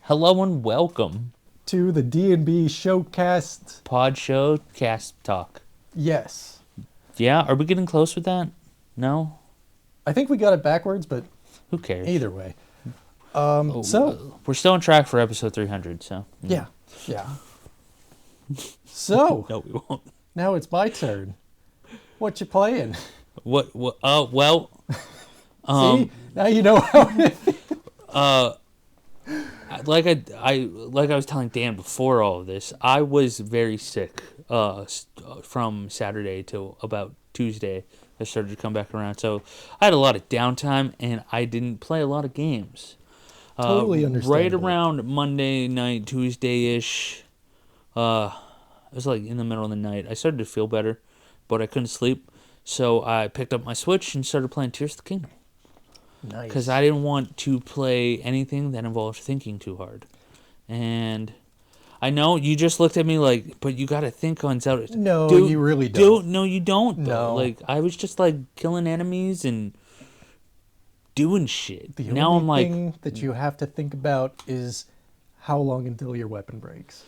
Hello and welcome. To the D&B Showcast. Pod show, cast talk. Yes. Yeah, are we getting close with that? No? I think we got it backwards, but Who cares? either way. We're still on track for episode 300, so. Yeah. So, No, we won't. now it's my turn. What you playing? What, well. See? Now you know how it feels. Like I was telling Dan before all of this, I was very sick from Saturday till about Tuesday. I started to come back around, so I had a lot of downtime and I didn't play a lot of games. Totally understandable. Right around Monday night, Tuesday-ish, it was like in the middle of the night. I started to feel better, but I couldn't sleep, so I picked up my Switch and started playing Tears of the Kingdom. Nice. Because I didn't want to play anything that involved thinking too hard. And I know you just looked at me like, but you got to think on Zelda. No, you really don't. No, you don't, though. No. Like, I was just, like, killing enemies and doing shit. The now only I'm thing that you have to think about is how long until your weapon breaks.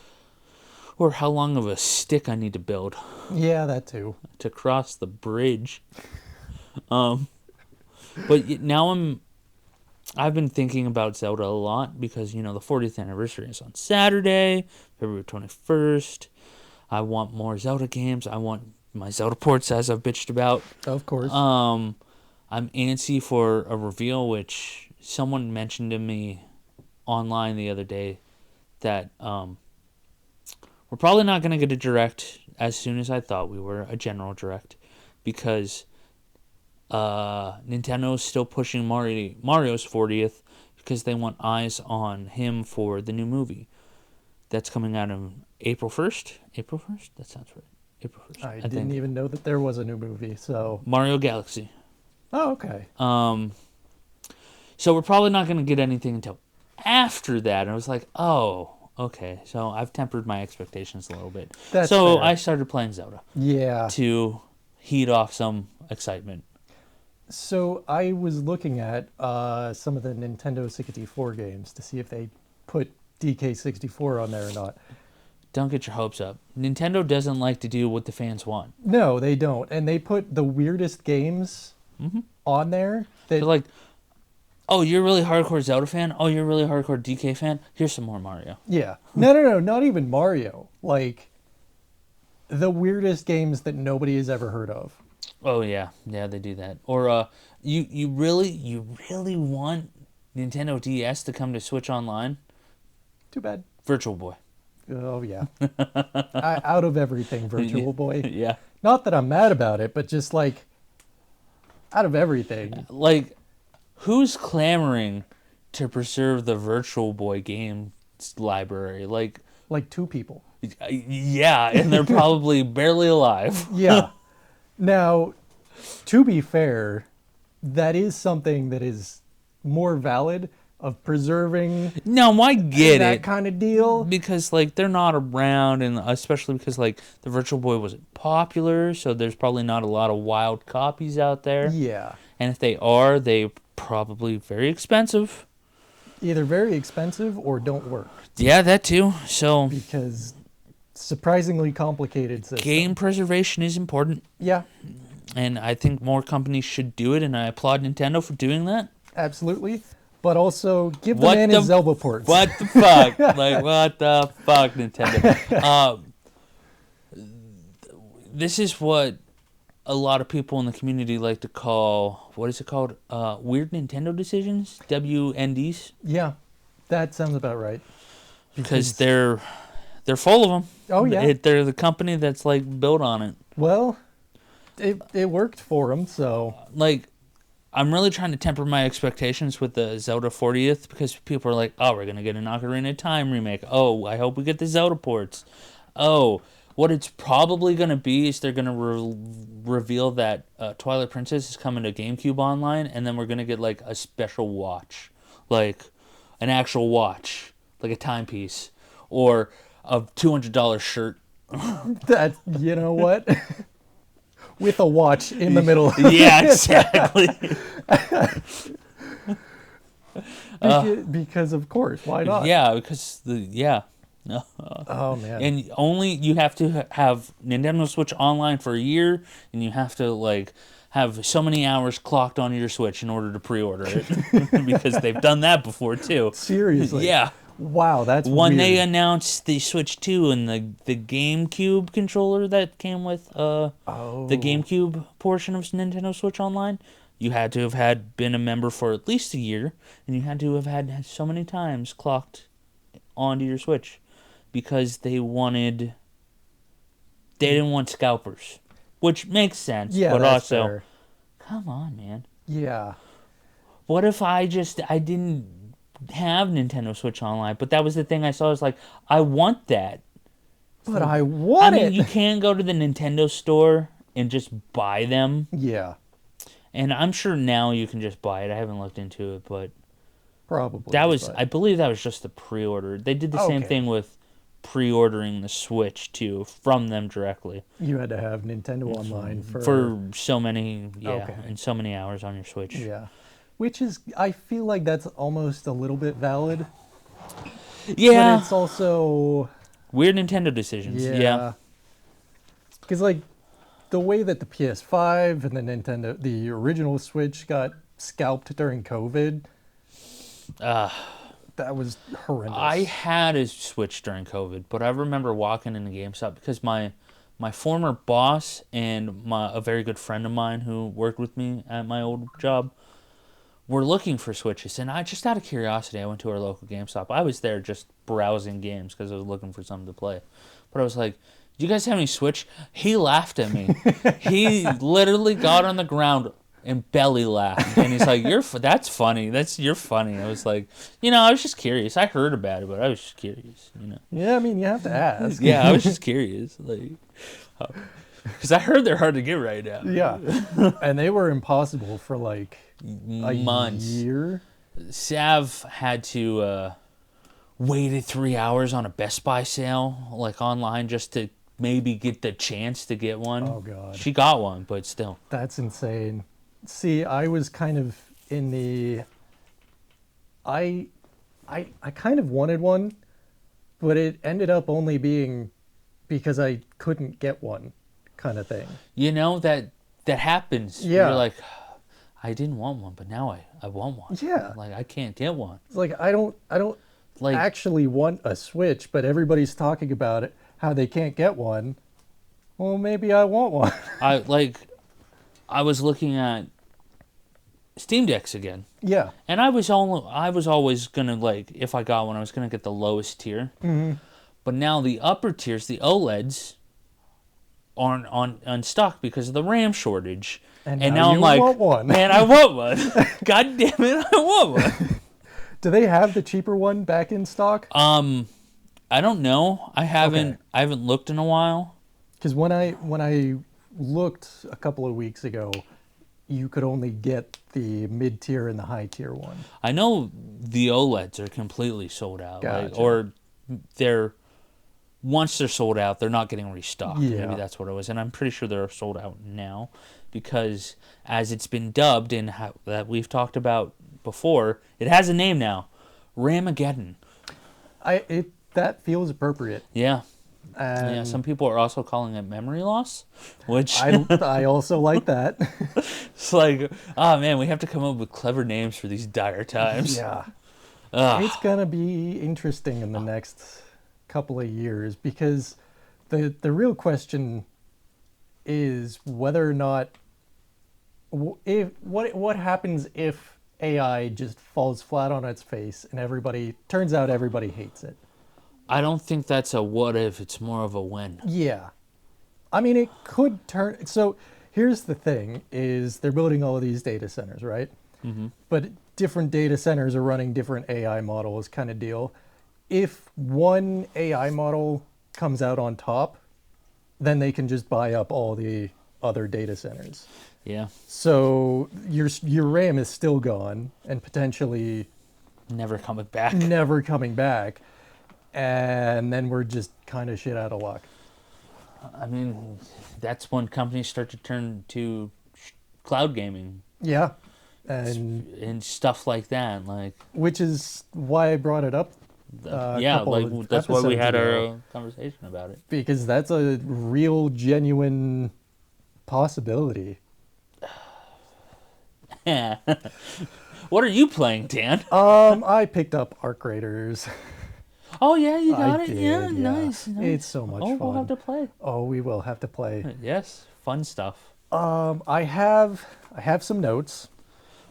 Or how long of a stick I need to build Yeah, that too. to cross the bridge. But now I've been thinking about Zelda a lot because, the 40th anniversary is on Saturday, February 21st. I want more Zelda games. I want my Zelda ports, as I've bitched about. Of course. I'm antsy for a reveal, which someone mentioned to me online the other day that we're probably not going to get a direct as soon as I thought we were, a general direct, because Nintendo is still pushing Mario's 40th because they want eyes on him for the new movie that's coming out on April 1st. April 1st? That sounds right. April 1st. I didn't even know that there was a new movie, so... Mario Galaxy. Oh, okay. So we're probably not going to get anything until after that. And I was like, oh, okay. So I've tempered my expectations a little bit. That's so fair. I started playing Zelda. Yeah. To heat off some excitement. So I was looking at some of the Nintendo 64 games to see if they put DK64 on there or not. Don't get your hopes up. Nintendo doesn't like to do what the fans want. No, they don't. And they put the weirdest games on there. They're like, oh, you're a really hardcore Zelda fan? Oh, you're a really hardcore DK fan? Here's some more Mario. Yeah. No, not even Mario. Like, the weirdest games that nobody has ever heard of. Oh yeah, they do that. Or you really want Nintendo DS to come to Switch Online? Too bad. Virtual Boy. Oh yeah. Out of everything, Virtual Boy. Yeah. Not that I'm mad about it, but just like out of everything. Like, who's clamoring to preserve the Virtual Boy games library? Like two people. Yeah, and they're probably barely alive. Yeah. Now, to be fair, that is something that is more valid of preserving No, I get that it. kind of deal. Because, like, they're not around, and especially because, like, the Virtual Boy wasn't popular, so there's probably not a lot of wild copies out there. Yeah. And if they are, they're probably very expensive. Either very expensive or don't work. Yeah, that too. So, Because surprisingly complicated system. game preservation is important. Yeah, And I think more companies should do it, and I applaud Nintendo for doing that. absolutely. But also, give the man his Zelda ports. What the fuck? Like, what the fuck, Nintendo? This is what a lot of people in the community like to call, what is it called? Weird Nintendo decisions? WNDs? Yeah, that sounds about right. Because they're full of them. Oh, yeah. They're the company that's, like, built on it. Well, it worked for them, so... Like, I'm really trying to temper my expectations with the Zelda 40th because people are like, oh, we're going to get an Ocarina of Time remake. Oh, I hope we get the Zelda ports. Oh, what it's probably going to be is they're going to reveal that Twilight Princess is coming to GameCube Online, and then we're going to get, like, a special watch. Like, an actual watch. Like a timepiece. Or a $200 shirt. That, you know what? With a watch in the middle. Yeah, exactly. Because of course, why not? Yeah, because no. Oh man. And only you have to have Nintendo Switch online for a year, and you have to like have so many hours clocked on your Switch in order to pre-order it because they've done that before too. Seriously. Yeah. Wow, that's When they weird. announced the Switch 2 and the GameCube controller that came with the Oh. GameCube portion of Nintendo Switch Online, you had to have had been a member for at least a year, and you had to have had so many times clocked onto your Switch because they didn't want scalpers, which makes sense, Yeah, but that's also, fair. come on, man. Yeah. What if I didn't have Nintendo Switch Online, but that was the thing I saw. I was like, I want that. But I I want mean, it. you can go to the Nintendo store and just buy them, Yeah, and I'm sure now you can just buy it. I haven't looked into it, but probably. I But believe that was just the pre-order. They did the same okay. thing with pre-ordering the Switch too from them directly You had to have Nintendo Online for so many, okay. and so many hours on your Switch. Yeah. Which is, I feel like that's almost a little bit valid, but Yeah, it's also, weird Nintendo decisions. Yeah. yeah. Because, like, the way that the PS5 and the original Switch got scalped during COVID, that was horrendous. I had a Switch during COVID, but I remember walking into GameStop because my former boss and a very good friend of mine who worked with me at my old job were looking for Switches, and I just out of curiosity I went to our local GameStop. I was there just browsing games because I was looking for something to play, but I was like, "Do you guys have any Switch?" He laughed at me. He literally got on the ground and belly laughed, and he's like, that's funny. You're funny." I was like, I was just curious. I heard about it, but I was just curious. Yeah, I mean, you have to ask. Yeah, I was just curious, like, because I heard they're hard to get right now. Yeah. And they were impossible for like a Months. year. Sav had to waited 3 hours on a Best Buy sale, like online, just to maybe get the chance to get one. Oh, God. She got one, but still. That's insane. See, I was kind of in the I kind of wanted one, but it ended up only being because I couldn't get one kind of thing. That happens. Yeah. You're like, I didn't want one, but now I want one. Yeah. Like, I can't get one. It's like I don't Like, actually want a Switch, but everybody's talking about it, how they can't get one. Well, maybe I want one. I was looking at Steam Decks again. Yeah. And I was always gonna, like, if I got one, I was gonna get the lowest tier. Mm-hmm. But now the upper tiers, the OLEDs, aren't on stock because of the RAM shortage. And now now I'm you like, want one. man, I want one. God damn it, I want one. Do they have the cheaper one back in stock? I don't know. I haven't looked in a while. Because when I looked a couple of weeks ago, you could only get the mid tier and the high tier one. I know the OLEDs are completely sold out. Gotcha. Or once they're sold out, they're not getting restocked. Yeah. Maybe that's what it was. And I'm pretty sure they're sold out now because as it's been dubbed and that we've talked about before, it has a name now. Ramageddon. That feels appropriate. Yeah. And Yeah, some people are also calling it memory loss, which I also like that. it's like, oh man, we have to come up with clever names for these dire times. Yeah. Ugh. It's gonna be interesting in the next couple of years because the real question is whether or not what happens if AI just falls flat on its face and turns out everybody hates it. I don't think that's a what if, it's more of a when. Yeah. I mean, it could turn. So here's the thing is they're building all of these data centers, right? Mm-hmm. But different data centers are running different AI models kind of deal. If one AI model comes out on top, then they can just buy up all the other data centers. Yeah. So your RAM is still gone and potentially Never coming back. never coming back. And then we're just kind of shit out of luck. I mean, that's when companies start to turn to cloud gaming. Yeah. and stuff like that. Like, which is why I brought it up a yeah, couple like of that's why we episodes had ago, our conversation about it. because that's a real, genuine possibility. Yeah. What are you playing, Dan? I picked up Arc Raiders. Oh yeah, you I got it. Yeah, did, yeah. nice, It's nice. so much Oh, we'll have fun. to play. Oh, we will have to play. Yes, fun stuff. I have some notes.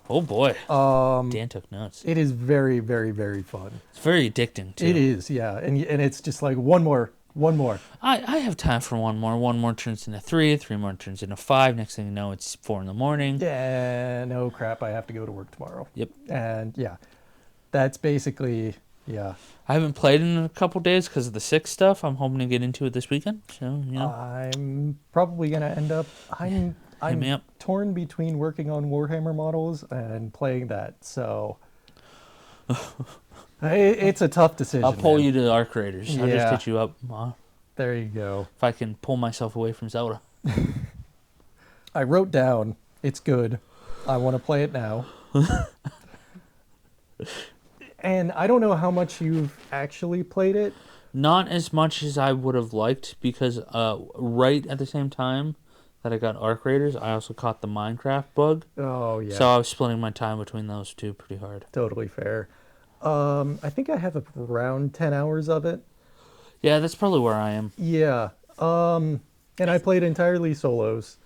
Oh boy, Dan took notes. It is very, very, very fun. It's very addicting It too. is, yeah, and it's just like one more, one more. I have time for one more. One more turns into three. Three more turns into five. Next thing you know, it's 4 a.m. Yeah, no crap. I have to go to work tomorrow. Yep. And yeah, that's basically, yeah. I haven't played in a couple days because of the sick stuff. I'm hoping to get into it this weekend. So I'm probably gonna end up. hit me I'm up. torn between working on Warhammer models and playing that. So it's a tough decision. I'll pull man. you to the Arc Raiders. I'll just Yeah. hit you up There you go. if I can pull myself away from Zelda. I wrote down. It's good. I want to play it now. And I don't know how much you've actually played it. Not as much as I would have liked because right at the same time that I got Arc Raiders, I also caught the Minecraft bug. Oh yeah. So I was splitting my time between those two pretty hard. Totally fair. I think I have around 10 hours of it. Yeah, that's probably where I am. Yeah. And I played entirely solos.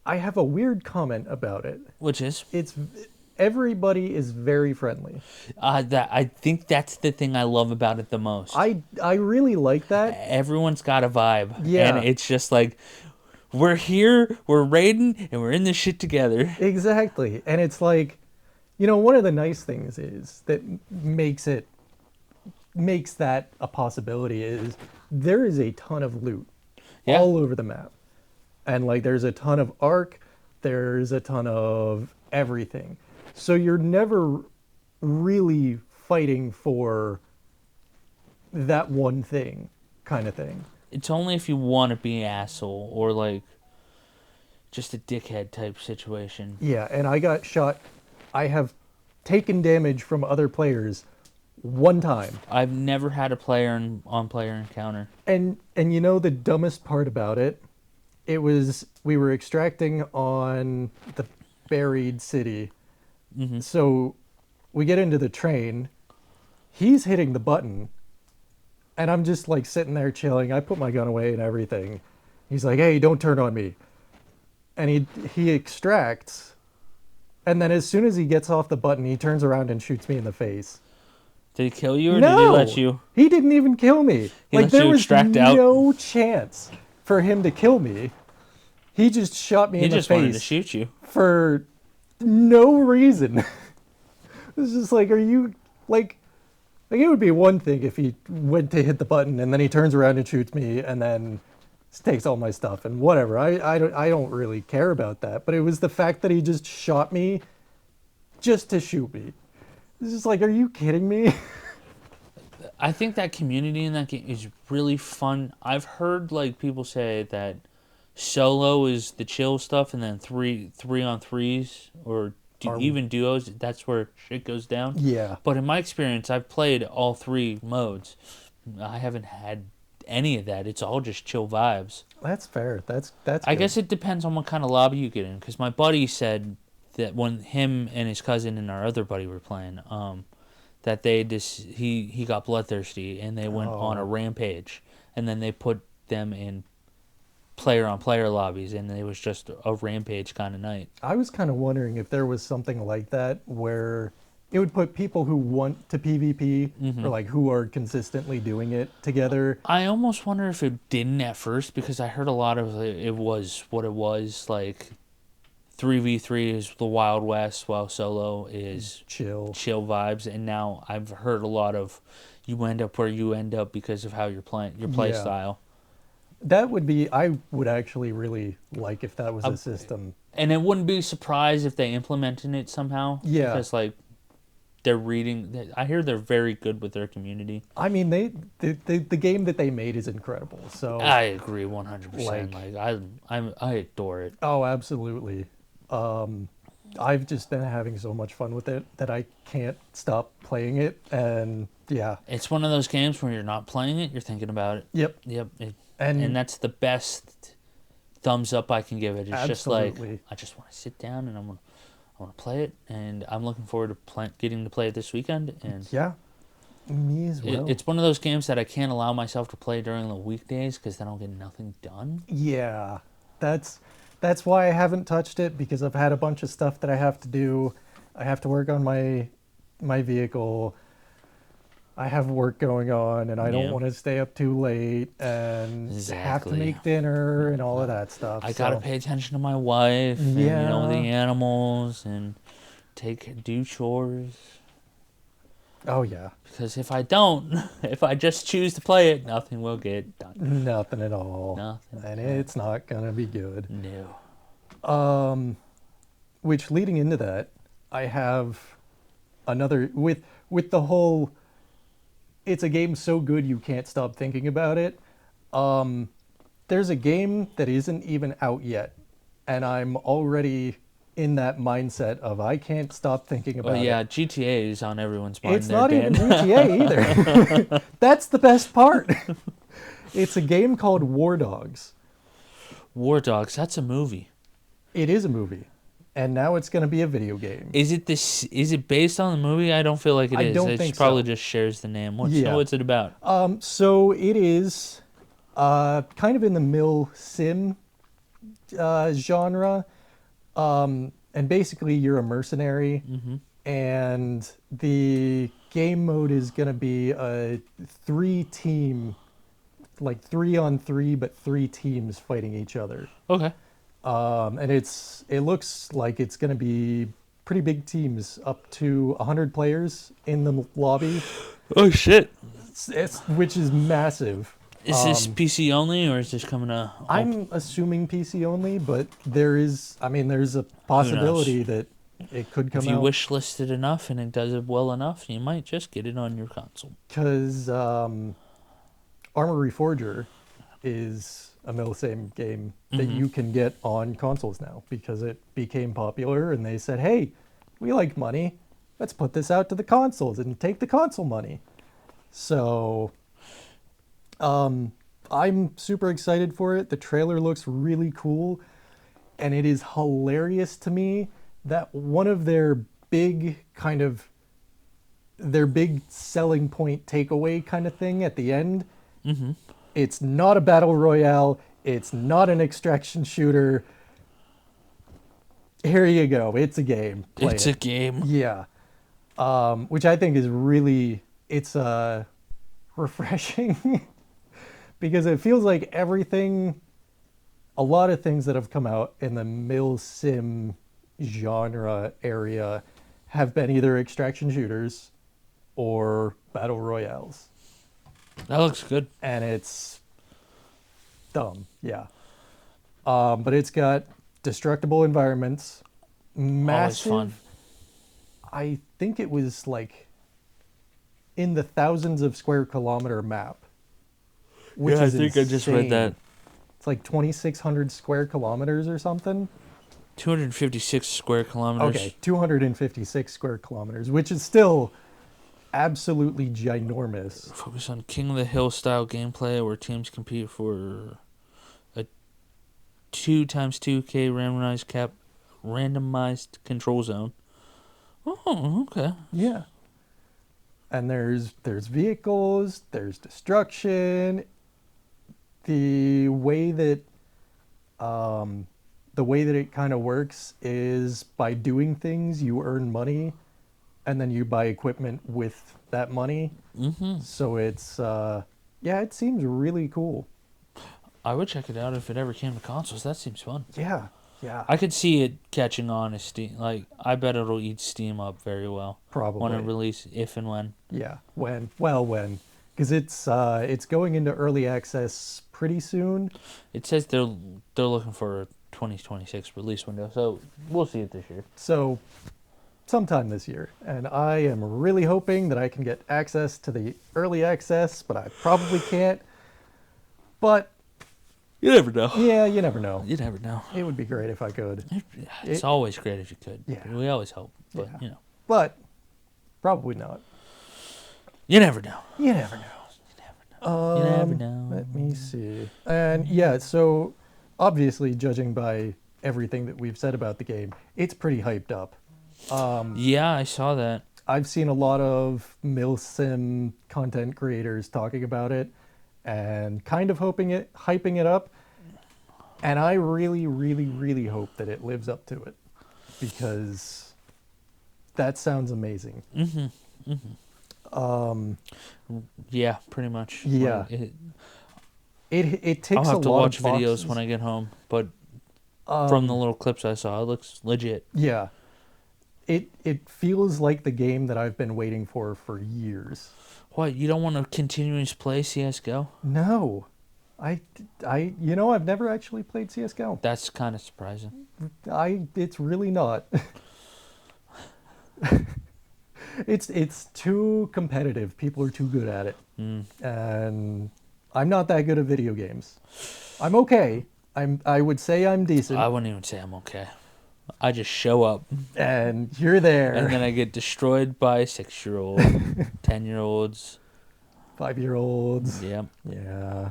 I have a weird comment about it. Which is? It's everybody is very friendly. That I think that's the thing I love about it the most. I really like that. Everyone's got a vibe. Yeah. And it's just like, we're here, we're raiding, and we're in this shit together. Exactly. And it's like, one of the nice things is that makes that a possibility is there is a ton of loot Yeah. all over the map. And like there's a ton of arc, there's a ton of everything. So you're never really fighting for that one thing kind of thing. It's only if you want to be an asshole or like just a dickhead type situation. Yeah, and I got shot. I have taken damage from other players one time. I've never had a player encounter. And the dumbest part about it, we were extracting on the buried city. Mm-hmm. So we get into the train. He's hitting the button. And I'm just like sitting there chilling. I put my gun away and everything. He's like, "Hey, don't turn on me." And he extracts. And then as soon as he gets off the button, he turns around and shoots me in the face. Did he kill you or No, did he let you? He didn't even kill me. He Like let there you was extract out? no chance for him to kill me. He just shot me He in the just wanted to face shoot you. for no reason. It's just like, are you like it would be one thing if he went to hit the button and then he turns around and shoots me and then takes all my stuff and whatever. I don't really care about that. But it was the fact that he just shot me just to shoot me. It's just like, are you kidding me? I think that community in that game is really fun. I've heard like people say that solo is the chill stuff, and then three on threes or even duos. That's where shit goes down. Yeah. But in my experience, I've played all three modes. I haven't had any of that. It's all just chill vibes. That's fair. That's I good. guess it depends on what kind of lobby you get in. Because my buddy said that when him and his cousin and our other buddy were playing, that he got bloodthirsty and they went on a rampage, and then they put them in player on player lobbies, and it was just a rampage kind of night. I was kind of wondering if there was something like that where it would put people who want to PvP or like who are consistently doing it together. I almost wonder if it didn't at first, because I heard a lot of it was what it was, like 3v3 is the Wild West while solo is Chill vibes, and now I've heard a lot of you end up where you end up because of how you're playing your play Yeah. style. That would be, I would actually really like if that was a system. And it wouldn't be surprised if they implemented it somehow. Yeah. Because like they're reading. I hear they're very good with their community. I mean, the game that they made is incredible. So I agree 100%. Like- Like I adore it. oh, absolutely. I've just been having so much fun with it that I can't stop playing it. And yeah, It's one of those games where you're not playing it, you're thinking about it. yep. Yep. And And that's the best thumbs up I can give it. It's just like, absolutely. I just want to sit down and I want to play it, and I'm looking forward to getting to play it this weekend. And Yeah, me as well. it's one of those games that I can't allow myself to play during the weekdays because then I'll get nothing done. Yeah, that's that's why I haven't touched it, because I've had a bunch of stuff that I have to do. I have to work on my vehicle. I have work going on, and I don't Yeah. want to stay up too late and have to Exactly. make dinner and all of that stuff. I gotta So, pay attention to my wife and the yeah. animals and do chores. Oh yeah, Because if I don't, if I just choose to play it, nothing will get done. nothing at all, Nothing. and it's not gonna be good. No. Which, leading into that, I have another with the whole. It's a game so good you can't stop thinking about it. There's a game that isn't even out yet, and I'm already in that mindset of I can't stop thinking Oh about yeah, it. GTA is on everyone's mind. It's there, not Dan. even GTA either. That's the best part. It's a game called War Dogs. War Dogs. That's a movie. It is a movie, and now it's going to be a video game. Is it this? Is it based on the movie? I don't feel like it I is. don't It think probably so. just shares the name. What's Yeah. what's it about? So it is kind of in the mill sim genre. And basically, you're a mercenary, and the game mode is going to be a 3-team, like 3-on-3, but 3 teams fighting each other. Okay. And it looks like it's going to be pretty big teams, up to 100 players in the lobby, Oh shit. which is massive. Is this PC only, or is this coming to? I'm assuming PC only, but there's a possibility that it could come If you out. wish listed enough and it does it well enough, you might just get it on your console. Because Armory Forger is a milsim game that you can get on consoles now, because it became popular and they said, hey, we like money, let's put this out to the consoles and take the console money. So I'm super excited for it. The trailer looks really cool, and it is hilarious to me that one of their big selling point takeaway kind of thing at the end, it's not a battle royale, it's not an extraction shooter. Here you go, it's a game. Play It's it. a game. Yeah. Which I think is really, it's refreshing because it feels like a lot of things that have come out in the mil sim genre area have been either extraction shooters or battle royales. That looks good. And it's dumb, yeah. But it's got destructible environments, massive. Always fun. I think it was like in the thousands of square kilometer map. Which Yeah, I is think I just read insane. that. It's like 2,600 square kilometers or something. 256 square kilometers. Okay, 256 square kilometers, which is still absolutely ginormous. Focus on King of the Hill style gameplay where teams compete for a 2x2K randomized control zone. Oh, okay. Yeah. And there's vehicles, there's destruction. The way that it kind of works is by doing things, you earn money, and then you buy equipment with that money. So it's it seems really cool. I would check it out if it ever came to consoles. That seems fun. Yeah. I could see it catching on as Steam. Like, I bet it'll eat Steam up very well. Probably. When it releases, if and when. Yeah. When. Because it's going into early access pretty soon. It says they're looking for a 2026 release window, so we'll see it this year. So sometime this year. And I am really hoping that I can get access to the early access, but I probably can't. But You never know. Yeah, you never know. You never know. It would be great if I could. It's always great if you could. Yeah. We always hope, but Yeah. you know, But probably not. you never know. You never know. You never know. Let me see. And yeah, so obviously, judging by everything that we've said about the game, it's pretty hyped up. Yeah, I saw that. I've seen a lot of milsim content creators talking about it and kind of hyping it up. And I really, really, really hope that it lives up to it because that sounds amazing. Yeah, pretty much. Yeah. Like, It ticks I'll a have to lot watch of videos boxes. when I get home, but from the little clips I saw, it looks legit. Yeah. It feels like the game that I've been waiting for years. What, you don't want to continuously play CSGO? No. I've never actually played CS:GO. That's kind of surprising. It's really not. It's too competitive. People are too good at it. And I'm not that good at video games. I'm okay. I would say I'm decent. I wouldn't even say I'm okay. I just show up, And you're there. and then I get destroyed by 6-year-old, 10-year-olds. 5-year-olds. Yep. Yeah.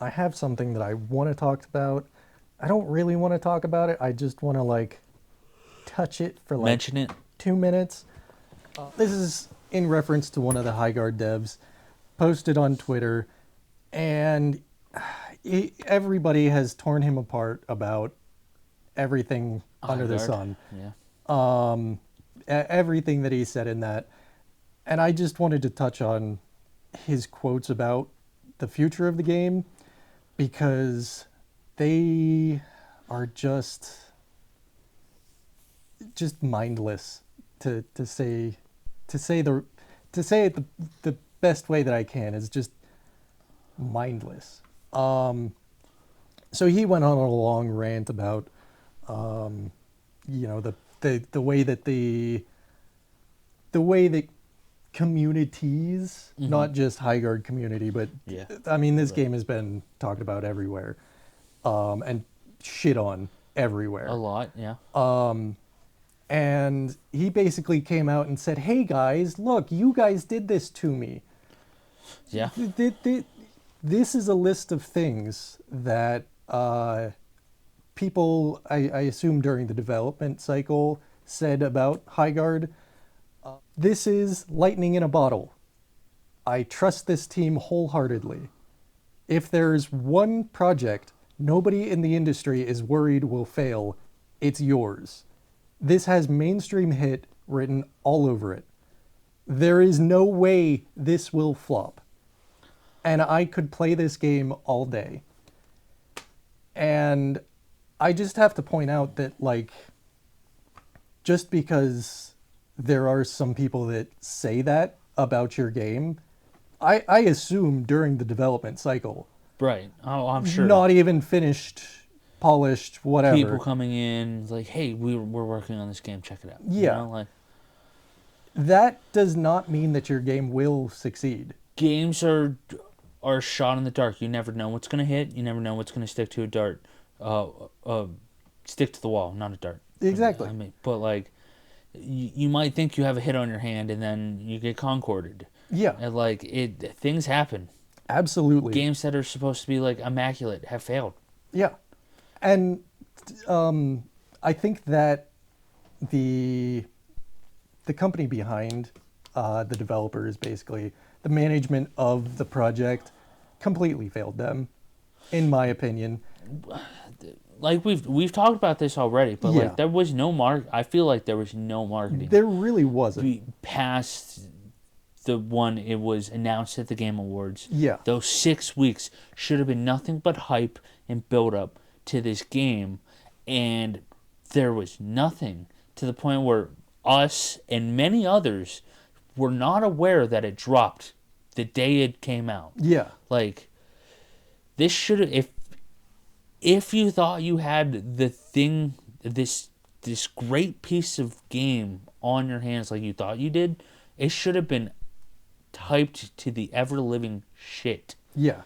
I have something that I want to talk about. I don't really want to talk about it. I just want to touch it for Mention it. 2 minutes. This is in reference to one of the Highguard devs posted on Twitter, and everybody has torn him apart about everything under the Highguard. sun. Yeah. Everything that he said in that. And I just wanted to touch on his quotes about the future of the game because they are just mindless to say it the best way that I can is just mindless. So he went on a long rant about the way that communities, not just Highguard community, but Yeah. I mean this game has been talked about everywhere, and shit on everywhere. A lot. Yeah. And he basically came out and said, "Hey guys, look, you guys did this to me. Yeah. This is a list of things that people, I assume during the development cycle, said about Highguard. This is lightning in a bottle. I trust this team wholeheartedly. If there's one project nobody in the industry is worried will fail, it's yours. This has mainstream hit written all over it. There is no way this will flop. And I could play this game all day." And I just have to point out that, just because there are some people that say that about your game, I assume during the development cycle. Right. Oh, I'm sure. Not even finished, polished, whatever. People coming in like, "Hey, we're working on this game. Check it out." Yeah. That does not mean that your game will succeed. Games are shot in the dark. You never know what's gonna hit. You never know what's gonna stick to a dart. Stick to the wall, not a dart. Exactly. I mean, but you might think you have a hit on your hand, and then you get concorded. Yeah. And things happen. Absolutely. Games that are supposed to be immaculate have failed. Yeah. And I think that the company behind the developers, basically, the management of the project, completely failed them, in my opinion. We've talked about this already, but Yeah. there was no I feel like there was no marketing There really wasn't. past the one it was announced at the Game Awards. Yeah. Those 6 weeks should have been nothing but hype and build up to this game, and there was nothing, to the point where us and many others were not aware that it dropped the day it came out. Yeah. This should have, if you thought you had the thing, this great piece of game on your hands like you thought you did, it should have been hyped to the ever living shit. Yeah.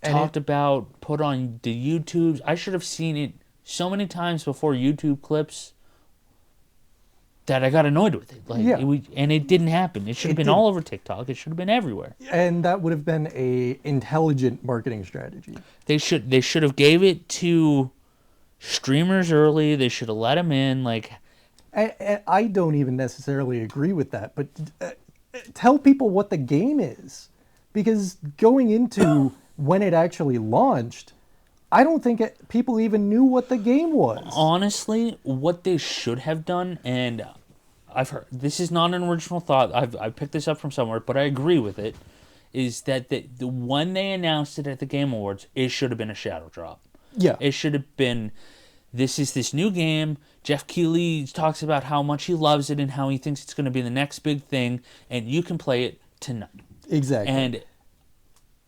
And talked about, put on the YouTubes. I should have seen it so many times before YouTube clips that I got annoyed with it. Like, Yeah. and it didn't happen. It should have It been didn't. all over TikTok. It should have been everywhere. And that would have been a intelligent marketing strategy. They should have gave it to streamers early. They should have let them in. Like, I don't even necessarily agree with that, but tell people what the game is. Because going into when it actually launched, I don't think people even knew what the game was. honestly, what they should have done, and I've heard this is not an original thought. I picked this up from somewhere, but I agree with it. Is that the when they announced it at the Game Awards, it should have been a shadow drop. Yeah. It should have been, this is this new game. Jeff Keighley talks about how much he loves it and how he thinks it's going to be the next big thing, and you can play it tonight. Exactly. And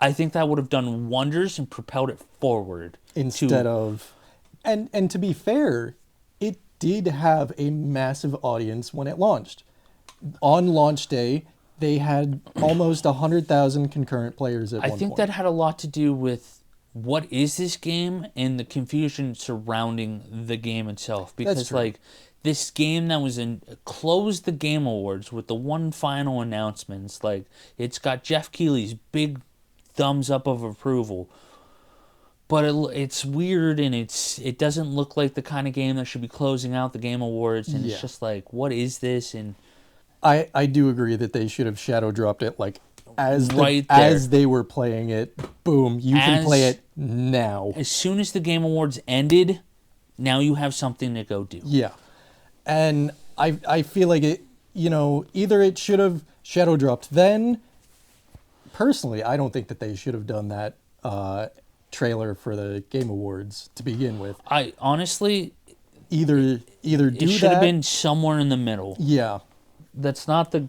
I think that would have done wonders and propelled it forward. Instead of, and to be fair, it did have a massive audience when it launched. On launch day, they had almost 100,000 concurrent players at one I point. think that had a lot to do with what is this game and the confusion surrounding the game itself. Because true. like this game that was closed the Game Awards with the one final announcements, like it's got Jeff Keighley's big thumbs up of approval. But it's weird and it doesn't look like the kind of game that should be closing out the Game Awards, and Yeah. it's just like, what is this? And I do agree that they should have shadow dropped it like Right there. as they were playing it. Boom, you can play it now. as soon as the Game Awards ended, now you have something to go do. Yeah. And I feel like it, either it should have shadow dropped then. Personally, I don't think that they should have done that trailer for the Game Awards to begin with. I honestly, Either do it should that. have been somewhere in the middle. Yeah. That's not the.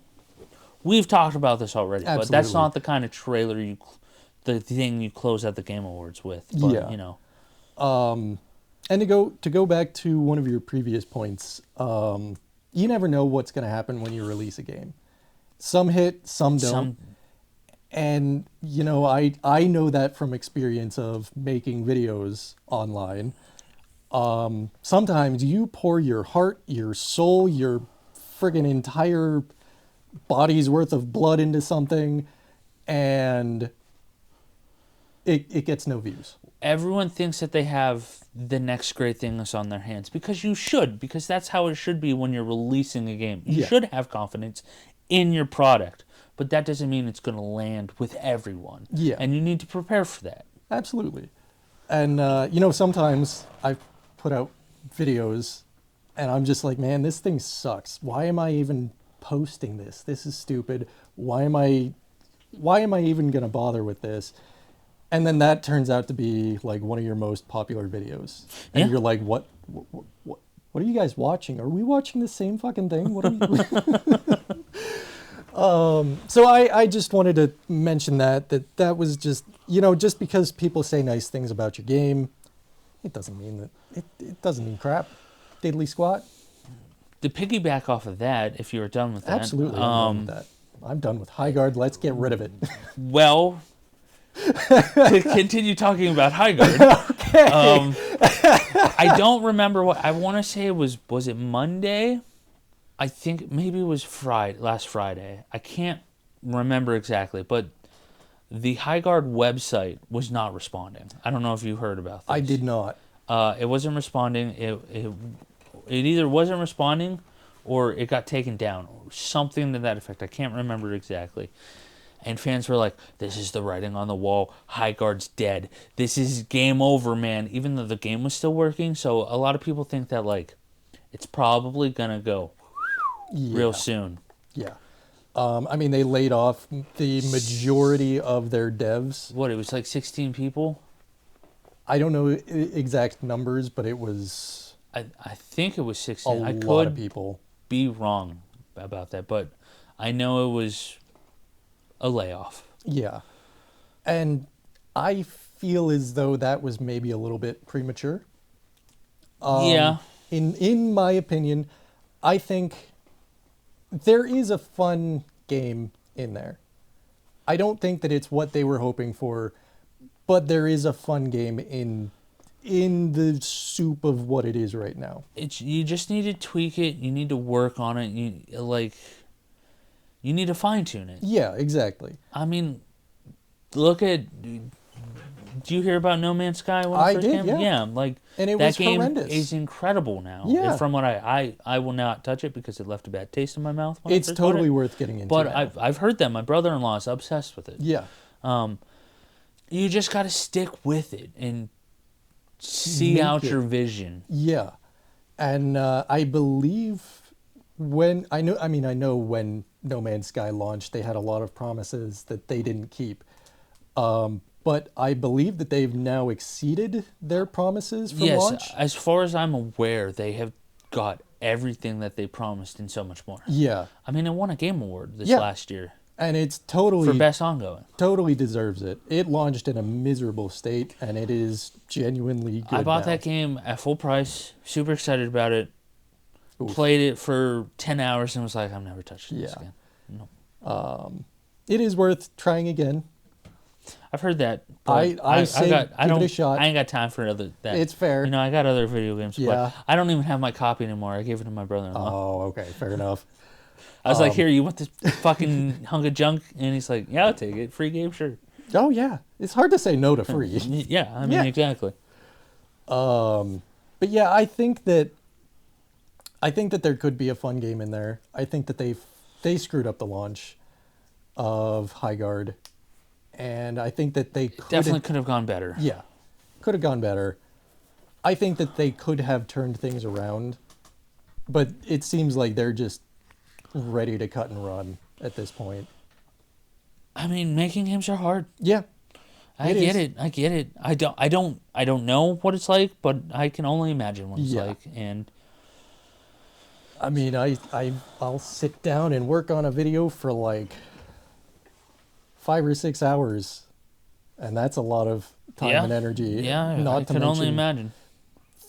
We've talked about this already, but that's Absolutely. not the kind of trailer the thing you close out the Game Awards with. But, Yeah. And to go back to one of your previous points, you never know what's going to happen when you release a game. Some hit, some don't. And I know that from experience of making videos online. Sometimes you pour your heart, your soul, your friggin' entire body's worth of blood into something, and it gets no views. Everyone thinks that they have the next great thing that's on their hands, because you should, because that's how it should be when you're releasing a game. You Yeah. should have confidence in your product, but that doesn't mean it's going to land with everyone. Yeah. And you need to prepare for that. Absolutely. And, sometimes I put out videos and I'm just like, man, this thing sucks. Why am I even posting this? This is stupid. Why am I even going to bother with this? And then that turns out to be like one of your most popular videos. And Yeah. you're like, what are you guys watching? Are we watching the same fucking thing? What are you? So I just wanted to mention that was just, just because people say nice things about your game, it doesn't mean that it doesn't mean crap. Diddly squat. To piggyback off of that, if you were done with that. Absolutely. I'm done with that. I'm done with High Guard. Let's get rid of it. Well, to continue talking about High Guard. Okay. I don't remember I want to say was it Monday? I think maybe it was last Friday. I can't remember exactly, but the High Guard website was not responding. I don't know if you heard about this. I did not. It wasn't responding. It either wasn't responding or it got taken down or something to that effect. I can't remember exactly. And fans were like, this is the writing on the wall. High Guard's dead. This is game over, man. Even though the game was still working. So a lot of people think that, like, it's probably going to go real soon. Yeah. I mean, they laid off the majority of their devs. What, it was like 16 people? I don't know exact numbers, but it was I think it was a 16. I lot of could people. be wrong about that, but I know it was a layoff. Yeah. And I feel as though that was maybe a little bit premature. Yeah. In my opinion, I think there is a fun game in there. I don't think that it's what they were hoping for, but there is a fun game in the soup of what it is right now. It's you just need to tweak it. You need to work on it. You need to fine tune it. Yeah, exactly. I mean, look at. Do you hear about No Man's Sky when it I first did, came? yeah. Yeah, like And it that was game horrendous. is incredible now. Yeah. And from what I will not touch it because it left a bad taste in my mouth. When It's I first bought totally it. worth getting into. But now. I've heard that my brother-in-law is obsessed with it. Yeah. You just got to stick with it and see Make out it. your vision. Yeah. And I believe I know when No Man's Sky launched, they had a lot of promises that they didn't keep. But I believe that they've now exceeded their promises for Yes, launch. as far as I'm aware, they have got everything that they promised and so much more. Yeah. I mean, it won a game award this Yeah. last year And it's for totally best ongoing. totally deserves it. It launched in a miserable state, and it is genuinely good. I bought now. that game at full price, super excited about it. Oof. Played it for 10 hours and was like, I'm never touching this Yeah. again. No. It is worth trying again. I've heard that. But I say give it a shot. I ain't got time for that. It's fair. You know, I got other video games. Yeah. But I don't even have my copy anymore. I gave it to my brother-in-law. Oh, okay, fair enough. I was like, here, you want this fucking hunk of junk? And he's like, yeah, I'll take it. Free game, sure. Oh yeah, it's hard to say no to free. Yeah, I mean, Yeah. exactly. But yeah, I think that there could be a fun game in there. I think that they screwed up the launch of High Guard, and I think that they Definitely could have gone better. yeah, could have gone better. I think that they could have turned things around, but it seems like they're just ready to cut and run at this point. I mean, making games are hard. Yeah, I get it. I don't know what it's like, but I can only imagine what it's Yeah. like. And I mean, I'll sit down and work on a video for like 5 or 6 hours, and that's a lot of time yeah, and energy. yeah, not I to can only mention imagine.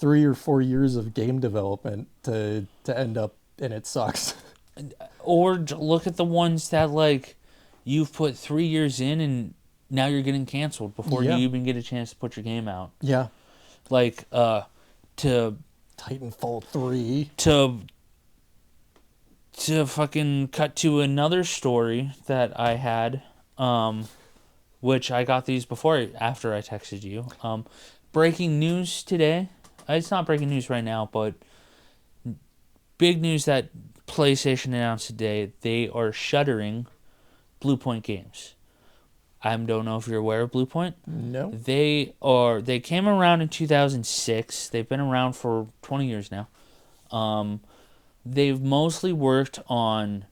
3 or 4 years of game development to end up, and it sucks. Or look at the ones that like you've put 3 years in and now you're getting canceled before Yeah. you even get a chance to put your game out. Yeah, Like to Titanfall 3. to fucking cut to another story that I had, which I got these after I texted you. Breaking news today. It's not breaking news right now, but big news that PlayStation announced today. They are shuttering Blue Point Games. I don't know if you're aware of Blue Point. No. They came around in 2006. They've been around for 20 years now. They've mostly worked on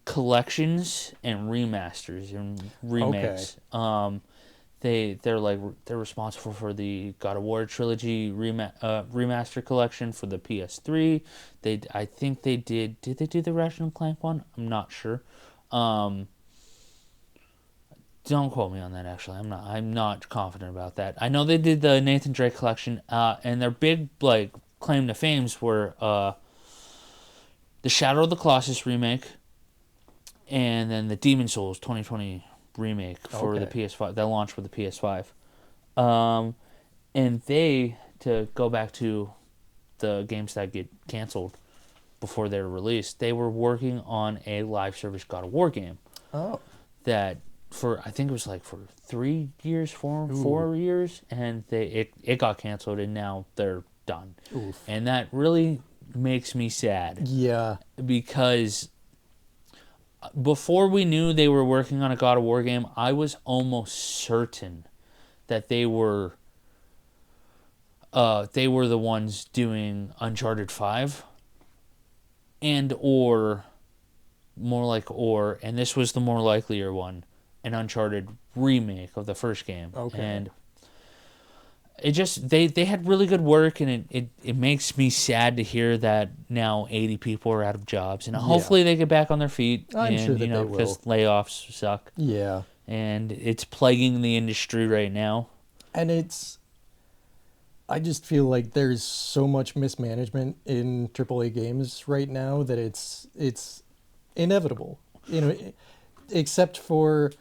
collections and remasters and remakes. They're responsible for the God of War trilogy remaster collection for the PS3. I think they did. Did they do the Ratchet and Clank one? I'm not sure. Don't quote me on that. Actually, I'm not confident about that. I know they did the Nathan Drake collection, and their big claim to fames were the Shadow of the Colossus remake, and then the Demon Souls 2020 remake for the PS5 that launched with the PS5. And to go back to the games that get canceled before they're released, they were working on a live service God of War game. Oh. That I think it was like for 3 years, 4 years, and it got canceled, and now they're done. Oof. And that really makes me sad. Yeah. Because before we knew they were working on a God of War game, I was almost certain that they were the ones doing Uncharted 5 and and this was the more likelier one, an Uncharted remake of the first game. Okay. And it just they had really good work, and it makes me sad to hear that now 80 people are out of jobs, and hopefully they get back on their feet. I'm sure that they will. Because layoffs suck, Yeah. and it's plaguing the industry right now. And I just feel like there's so much mismanagement in AAA games right now that it's inevitable. Except for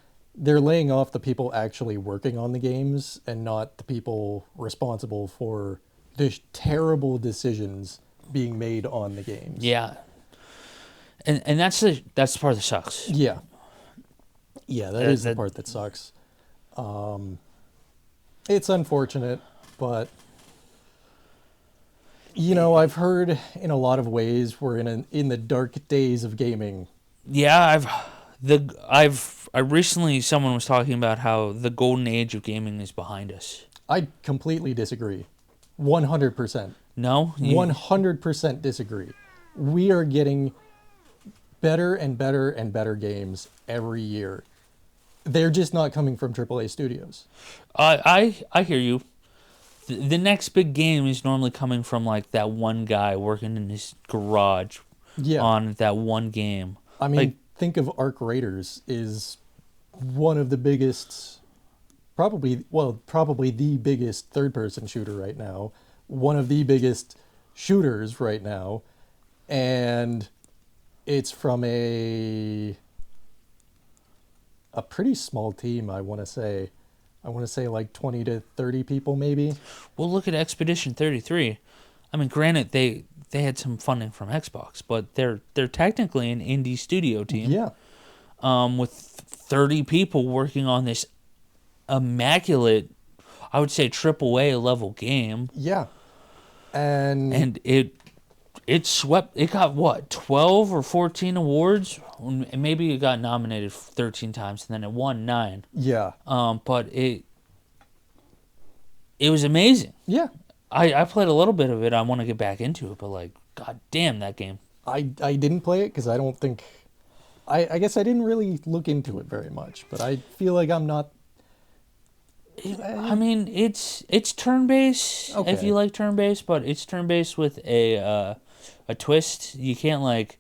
they're laying off the people actually working on the games and not the people responsible for the terrible decisions being made on the games. Yeah, and that's the part that sucks. Yeah. Yeah, that is the That part that sucks. It's unfortunate, but I've heard in a lot of ways we're in the dark days of gaming. Yeah, I recently someone was talking about how the golden age of gaming is behind us. I completely disagree. 100%. No, 100% disagree. We are getting better and better and better games every year. They're just not coming from AAA studios. I hear you. The next big game is normally coming from like that one guy working in his garage Yeah. on that one game. I mean, Like, think of Arc Raiders is one of the biggest, probably the biggest third-person shooter right now, one of the biggest shooters right now, and it's from a pretty small team, I want to say. I want to say like 20 to 30 people maybe. well, look at Expedition 33. I mean, granted they had some funding from Xbox, but they're technically an indie studio team. Yeah. With 30 people working on this immaculate, I would say AAA level game, Yeah. And it swept. It got what 12 or 14 awards, and maybe it got nominated 13 times, and then it won 9. yeah. But it was amazing. Yeah. I played a little bit of it. I want to get back into it, but like, god damn that game. I didn't play it because I don't think I guess I didn't really look into it very much, but I feel like I'm not. I mean, it's turn based if Okay. you like turn based, but it's turn based with a twist. You can't like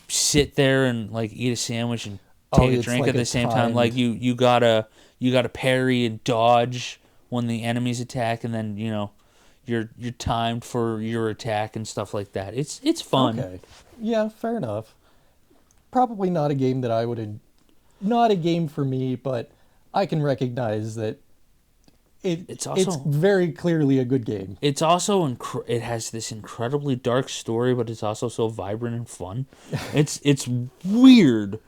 sit there and like eat a sandwich and take a It's drink like at the a same time. Like timed- you gotta parry and dodge when the enemies attack, and then you're timed for your attack and stuff like that. It's fun. Okay. Yeah, fair enough. Probably not a game that I would. Not a game for me, but I can recognize that It's also very clearly a good game. It's also it has this incredibly dark story, but it's also so vibrant and fun. It's weird.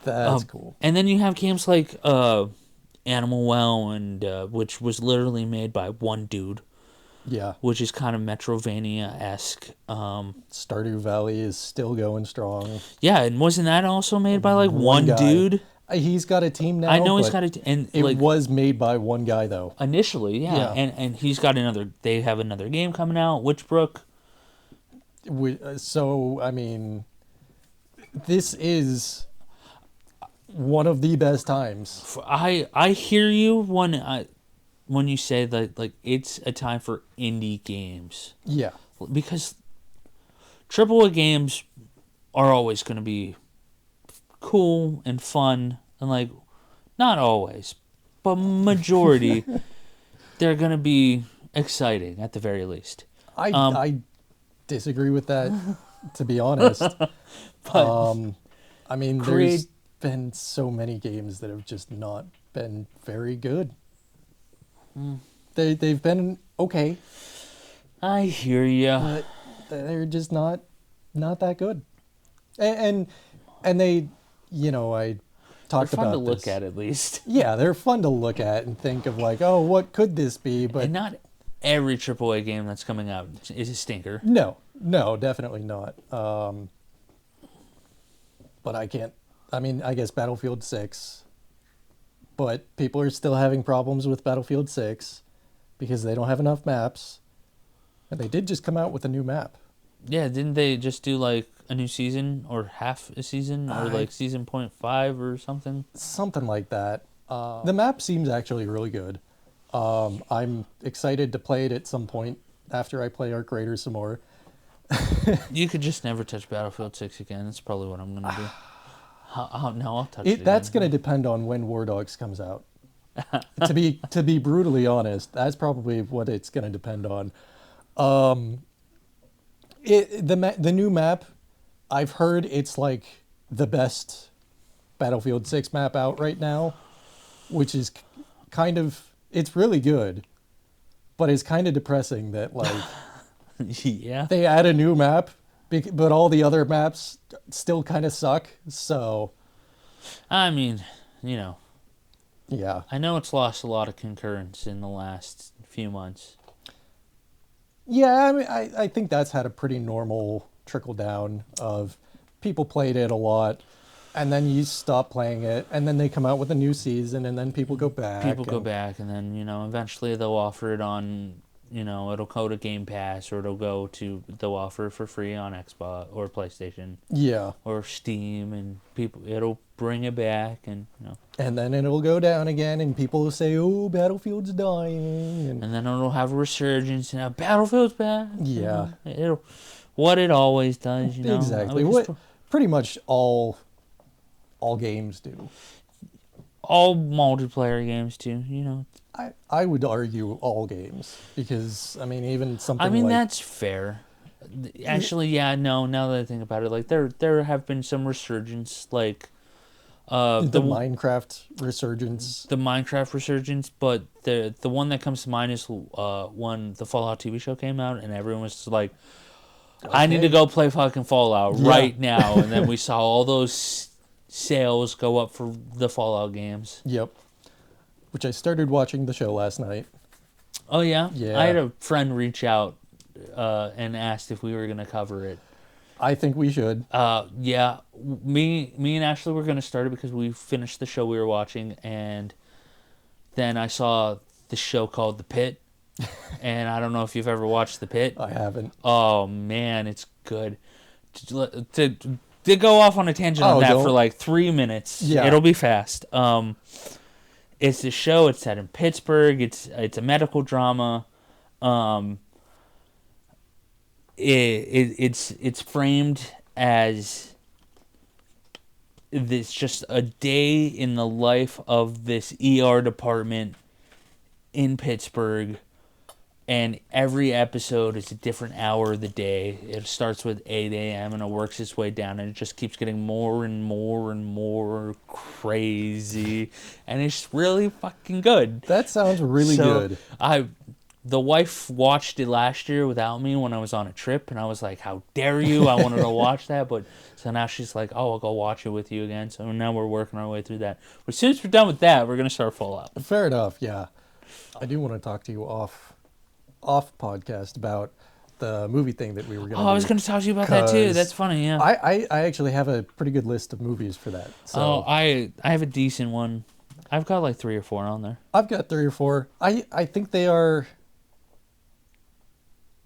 That's cool. And then you have games like Animal Well, and which was literally made by one dude, Yeah. which is kind of Metrovania-esque. Stardew Valley is still going strong. Yeah, and wasn't that also made by like one guy. dude? He's got a team now. I know he's but got and It like was made by one guy though. initially, yeah. Yeah. And he's got another. They have another game coming out, Witchbrook. So I mean, this is one of the best times. I hear you when you say that like it's a time for indie games, Yeah. because AAA games are always going to be cool and fun, and like not always, but majority they're going to be exciting at the very least. I disagree with that, to be honest. But I mean, there's create- been so many games that have just not been very good. They've been okay, I hear you. but they're just not that good. And they, I They're talked fun about to look this. at least, Yeah, they're fun to look at and think of like, oh, what could this be? But and not every AAA game that's coming out is a stinker. no, definitely not. But I can't. I mean, I guess Battlefield 6. But people are still having problems with Battlefield 6 because they don't have enough maps. And they did just come out with a new map. Yeah, didn't they just do like a new season or half a season or like season 0.5 or something? Something like that. The map seems actually really good. I'm excited to play it at some point after I play Arc Raiders some more. You could just never touch Battlefield 6 again. That's probably what I'm gonna do. No, I'll touch it. That's again. going to depend on when War Dogs comes out. to be brutally honest, that's probably what it's going to depend on. The new map, I've heard it's like the best Battlefield 6 map out right now, which is kind of, it's really good, but it's kind of depressing that like Yeah. they add a new map, but all the other maps still kind of suck. So I mean, you know, yeah, I know it's lost a lot of concurrence in the last few months. yeah. I mean, I think that's had a pretty normal trickle down of people played it a lot, and then you stop playing it, and then they come out with a new season, and then people go back. People go and- back, and then, eventually they'll offer it on, it'll go to Game Pass, or they'll offer it for free on Xbox or PlayStation Yeah, or Steam, and it'll bring it back, and, and then it'll go down again, and people will say, "Oh, Battlefield's dying," and and then it'll have a resurgence, and now Battlefield's back. Yeah. It'll, what it always does, exactly We what just- pretty much all games do. all multiplayer games too, I would argue all games because I mean even something I mean, like that's fair. Actually, yeah, no. Now that I think about it, like there have been some resurgence, like the Minecraft resurgence. the Minecraft resurgence, but the one that comes to mind is when the Fallout TV show came out, and everyone was just like, "I need to go play fucking Fallout right now," and then we saw all those sales go up for the Fallout games. Yep. Which I started watching the show last night. Oh yeah, Yeah. I had a friend reach out and asked if we were gonna cover it. I think we should. Yeah, me and Ashley were gonna start it because we finished the show we were watching, and then I saw the show called The Pit, and I don't know if you've ever watched The Pit. I haven't. Oh man, it's good. To go off on a tangent on that don't. for like 3 minutes. Yeah. It'll be fast. It's a show. It's set in Pittsburgh. It's a medical drama. It's framed as this just a day in the life of this ER department in Pittsburgh, and every episode is a different hour of the day. It starts with 8 a.m. and it works its way down, and it just keeps getting more and more and more crazy, and it's really fucking good. That sounds really good. The wife watched it last year without me when I was on a trip, and I was like, "How dare you? I wanted to watch that." But so now she's like, "Oh, I'll go watch it with you again." So now we're working our way through that. But as soon as we're done with that, we're gonna start Fallout. Fair enough, yeah. I do want to talk to you off podcast about the movie thing that we were going to do. Oh, I was gonna talk to you about that too. 'Cause That's funny. Yeah. I actually have a pretty good list of movies for that. So Oh, I have a decent one. I've got like 3 or 4 on there. I've got 3 or 4. I think they are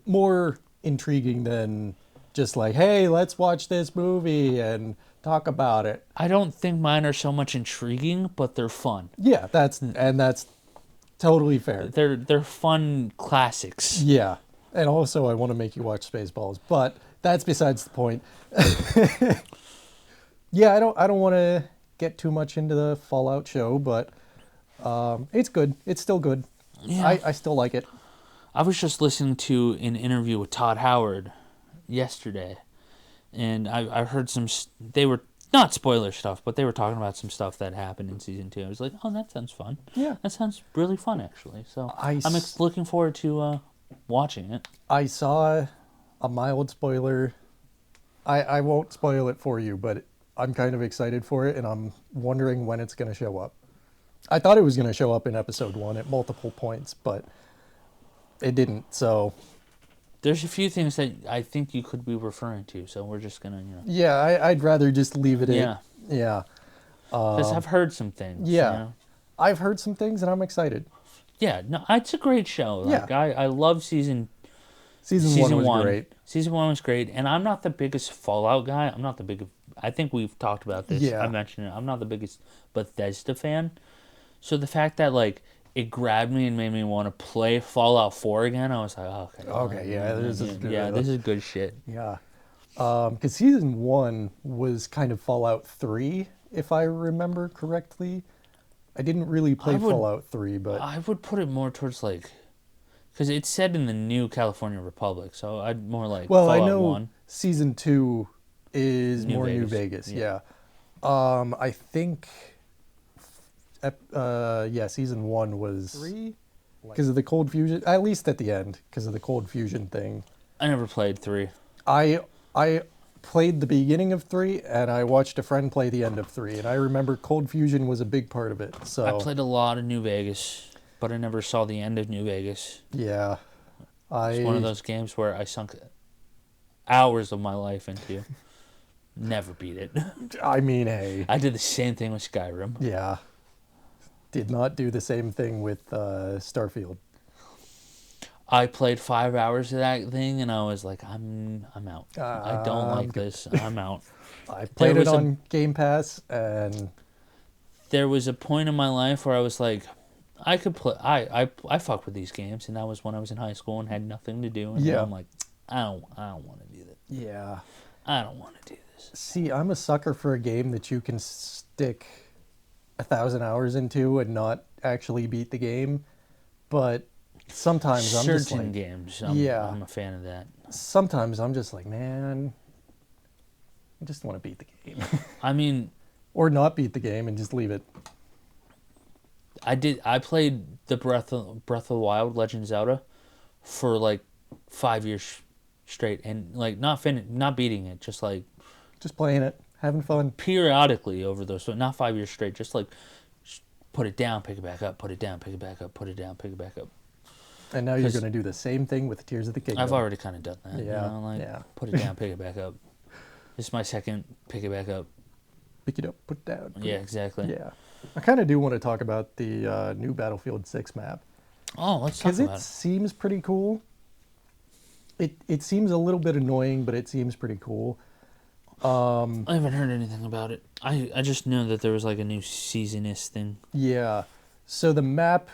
more intriguing than just like, hey, let's watch this movie and talk about it. I don't think mine are so much intriguing, but they're fun. Yeah, that's totally fair. They're fun classics. Yeah. And also I want to make you watch Spaceballs, but that's besides the point. Yeah, I don't want to get too much into the Fallout show, but it's good. It's still good. Yeah. I still like it. I was just listening to an interview with Todd Howard yesterday, and I heard they were not spoiler stuff, but they were talking about some stuff that happened in season 2. I was like, oh, that sounds fun. Yeah. That sounds really fun, actually. So I I'm looking forward to watching it. I saw a mild spoiler. I won't spoil it for you, but I'm kind of excited for it, and I'm wondering when it's going to show up. I thought it was going to show up in episode 1 at multiple points, but it didn't, so... There's a few things that I think you could be referring to, so we're just going to, Yeah, I'd rather just leave it Yeah. in. Yeah. Because I've heard some things. Yeah. I've heard some things, and I'm excited. Yeah, no, it's a great show. Like, Yeah. I love season Season 1 was great. Season 1 was great, and I'm not the biggest Fallout guy. I think we've talked about this. Yeah. I mentioned it. I'm not the biggest Bethesda fan. So the fact that, like, it grabbed me and made me want to play Fallout 4 again, I was like, oh, okay. Okay, yeah, this is good. Yeah, this is good shit. Yeah. Because Season 1 was kind of Fallout 3, if I remember correctly. I didn't really play Fallout 3, but... I would put it more towards, like... Because it's set in the new California Republic, so I'd more like Well, Fallout I know 1. Season 2 is New more New Vegas, Vegas, yeah. I think, yeah, season one was three because of the cold fusion. At least at the end, because of the cold fusion thing. I never played 3. I played the beginning of three, and I watched a friend play the end of three, and I remember cold fusion was a big part of it. I So played a lot of New Vegas, but I never saw the end of New Vegas. yeah, It's one of I those games where I sunk hours of my life into. Never beat it. I mean, hey, I did the same thing with Skyrim. yeah, did not do the same thing with Starfield. I played 5 hours of that thing, and I was like, I'm out. I don't like good. this. I'm out. I There played it was a on Game Pass, and there was a point in my life where I was like, I could play. I fuck with these games, and that was when I was in high school and had nothing to do. And now yeah, I'm like, I don't want to do that. yeah. I don't want to do this. See, I'm a sucker for a game that you can stick 1,000 hours into and not actually beat the game. But sometimes I'm just Certain like, games, yeah. I'm a fan of that. Sometimes I'm just like, man, I just want to beat the game, I mean, or not beat the game and just leave it. I played the Breath of the Wild Legend of Zelda for like 5 years straight, and like not beating it, just like Just playing it, having fun. periodically over those, so not 5 years straight, just like put it down, pick it back up, put it down, pick it back up, put it down, pick it back up. And now you're 'Cause going to do the same thing with Tears of the Kingdom. I've already kind of done that. Yeah, You know, like yeah. put it down, pick it back up. This is my second pick it back up. Pick it up, put it down. Yeah, exactly. Yeah. I kind of do want to talk about the new Battlefield 6 map. Oh, let's talk Because it about it. seems pretty cool. It seems a little bit annoying, but it seems pretty cool. I haven't heard anything about it. I just know that there was like a new seasonist thing. Yeah. So the map,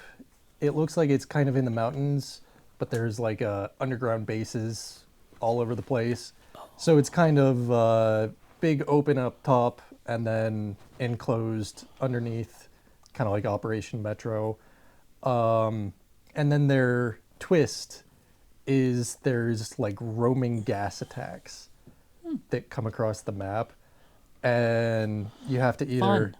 it looks like it's kind of in the mountains, but there's like underground bases all over the place. So it's kind of big open up top and then enclosed underneath, kind of like Operation Metro. And then their twist is there's like roaming gas attacks that come across the map, and you have to either Fun.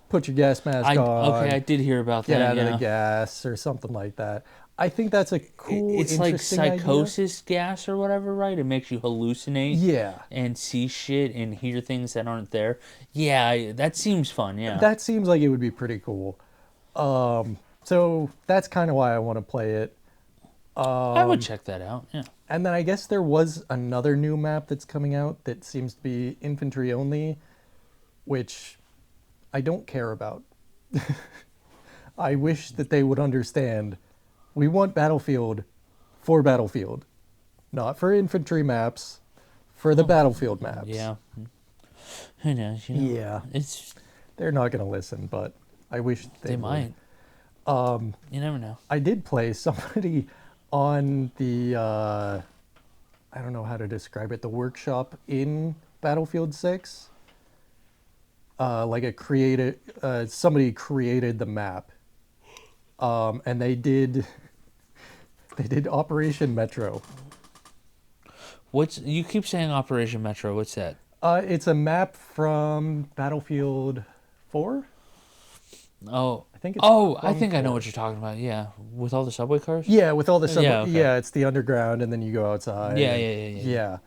put your gas mask on, Okay, I did hear about get that. out of Yeah. the gas, or something like that. I think that's a cool, It's like interesting idea. psychosis gas or whatever, right? It makes you hallucinate Yeah, and see shit and hear things that aren't there. Yeah, that seems fun. Yeah. that seems like it would be pretty cool. So that's kind of why I want to play it. I would check that out. Yeah. And then I guess there was another new map that's coming out that seems to be infantry only, which I don't care about. I wish that they would understand. We want Battlefield for Battlefield, not for infantry maps, for the Battlefield maps. Yeah. Who knows? You know? Yeah. It's They're not going to listen, but I wish they would. might. You never know. I did play somebody on the I don't know how to describe it, the workshop in Battlefield 6. Like somebody created the map. And they did Operation Metro. You keep saying Operation Metro? What's that? It's a map from Battlefield 4. Oh, I think it's I from think I know 4. what you're talking about. Yeah, with all the subway cars. Yeah, with all the subway. Yeah, okay. Yeah, it's the underground, and then you go outside. Yeah.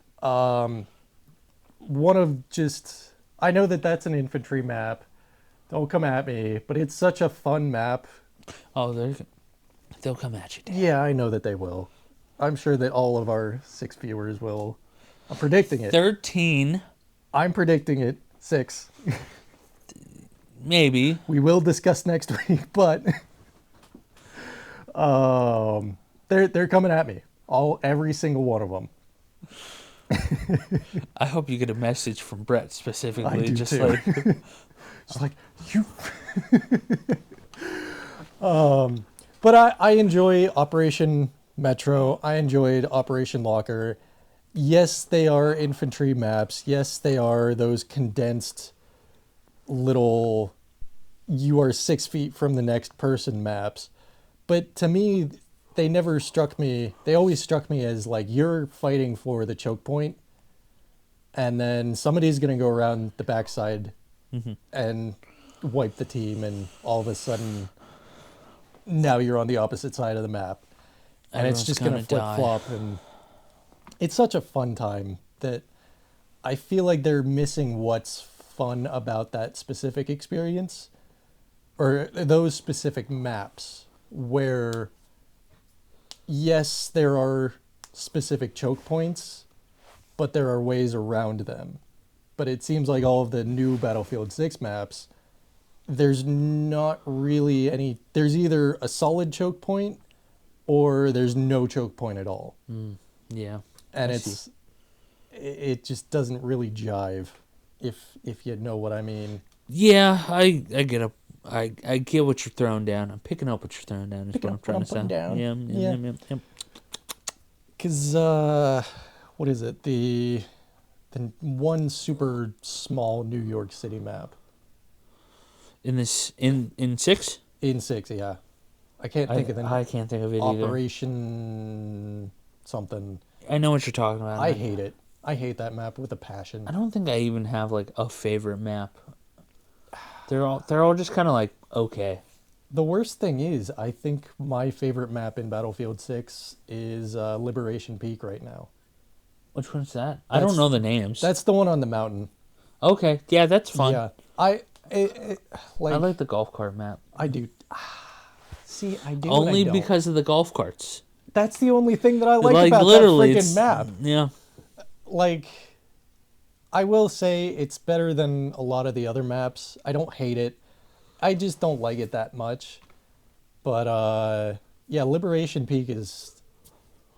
One of just, I know that that's an infantry map. Don't come at me, but it's such a fun map. Oh, they'll come at you, Dan. Yeah, I know that they will. I'm sure that all of our 6 viewers will. I'm predicting it. 13, I'm predicting it. 6. maybe. We will discuss next week, but they're coming at me. Every single one of them. I hope you get a message from Brett specifically. I do just too. like, It's like you. But I enjoy Operation Metro. I enjoyed Operation Locker. Yes, they are infantry maps. Yes, they are those condensed little, you are 6 feet from the next person maps. But to me, they never struck me. They always struck me as like, you're fighting for the choke point, and then somebody's going to go around the backside and wipe the team, and all of a sudden, now you're on the opposite side of the map, and it's Everyone's just gonna gonna flip die. flop, and it's such a fun time that I feel like they're missing what's fun about that specific experience or those specific maps where yes, there are specific choke points, but there are ways around them. But it seems like all of the new Battlefield 6 maps, there's not really any. There's either a solid choke point or there's no choke point at all. Yeah. And I it just doesn't really jive, if you know what I mean. Yeah, I get a I get what you're throwing down. I'm picking up what you're throwing down. Is what I'm trying to say. Down. Yeah, Yeah. yeah. Because what is it? The one super small New York City map In this in 6, in 6. Yeah, I can't think of the I can't think of it either. Operation something. I know what you're talking about. I hate it. I hate that map with a passion. I don't think I even have like a favorite map. They're all just kind of like okay. The worst thing is, I think my favorite map in Battlefield 6 is Liberation Peak right now. Which one's that? I don't know the names. That's the one on the mountain. Okay. Yeah, that's fun. Yeah, I like the golf cart map. I do. See, I do. Only and I don't. because of the golf carts. That's the only thing that I like about literally, that it's freaking map. Yeah. Like, I will say it's better than a lot of the other maps. I don't hate it. I just don't like it that much. But yeah, Liberation Peak is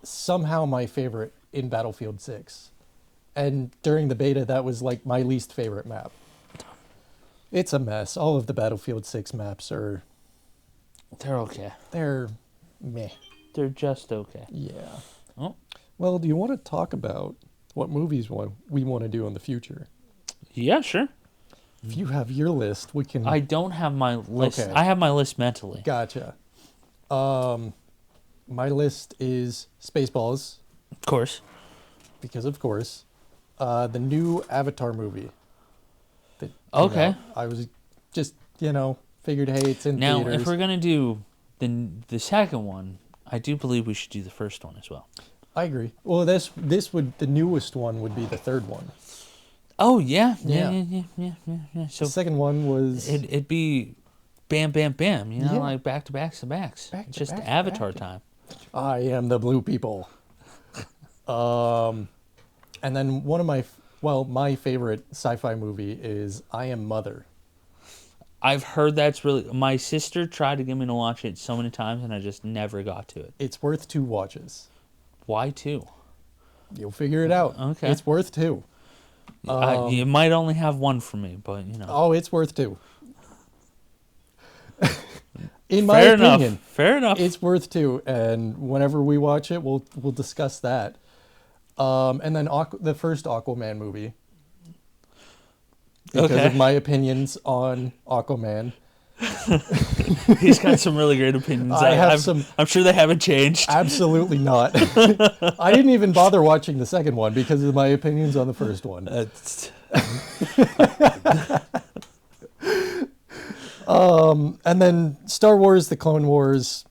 somehow my favorite in Battlefield 6. And during the beta, that was like my least favorite map. It's a mess. All of the Battlefield 6 maps are... They're okay. They're meh. They're just okay. Yeah. Oh. Well, do you want to talk about what movies we want to do in the future? Yeah, sure. If you have your list, we can... I don't have my list. Okay. I have my list mentally. Gotcha. My list is Spaceballs, Of course. because of course. The new Avatar movie. that came Okay. out. I was just, figured, hey, it's in Now, theaters. if we're gonna do the second one, I do believe we should do the first one as well. I agree. Well, the newest one would be the third one. Oh yeah, Yeah. yeah. So The second one was... it'd be bam, bam, bam. Yeah. Like back to backs to backs. Back to Just back to Avatar back to- time. I am the blue people. And then one of my favorite sci-fi movie is I Am Mother. I've heard that's really. My sister tried to get me to watch it so many times, and I just never got to it. It's worth 2 watches. Why two? You'll figure it out. Okay. It's worth 2. You might only have one for me, but Oh, it's worth 2. In my Fair opinion, enough. Fair enough. it's worth 2. And whenever we watch it, we'll discuss that. And then the first Aquaman movie. Because Okay. of my opinions on Aquaman. He's got some really great opinions. I have some- I'm sure they haven't changed. Absolutely not. I didn't even bother watching the second one because of my opinions on the first one. And then Star Wars: The Clone Wars,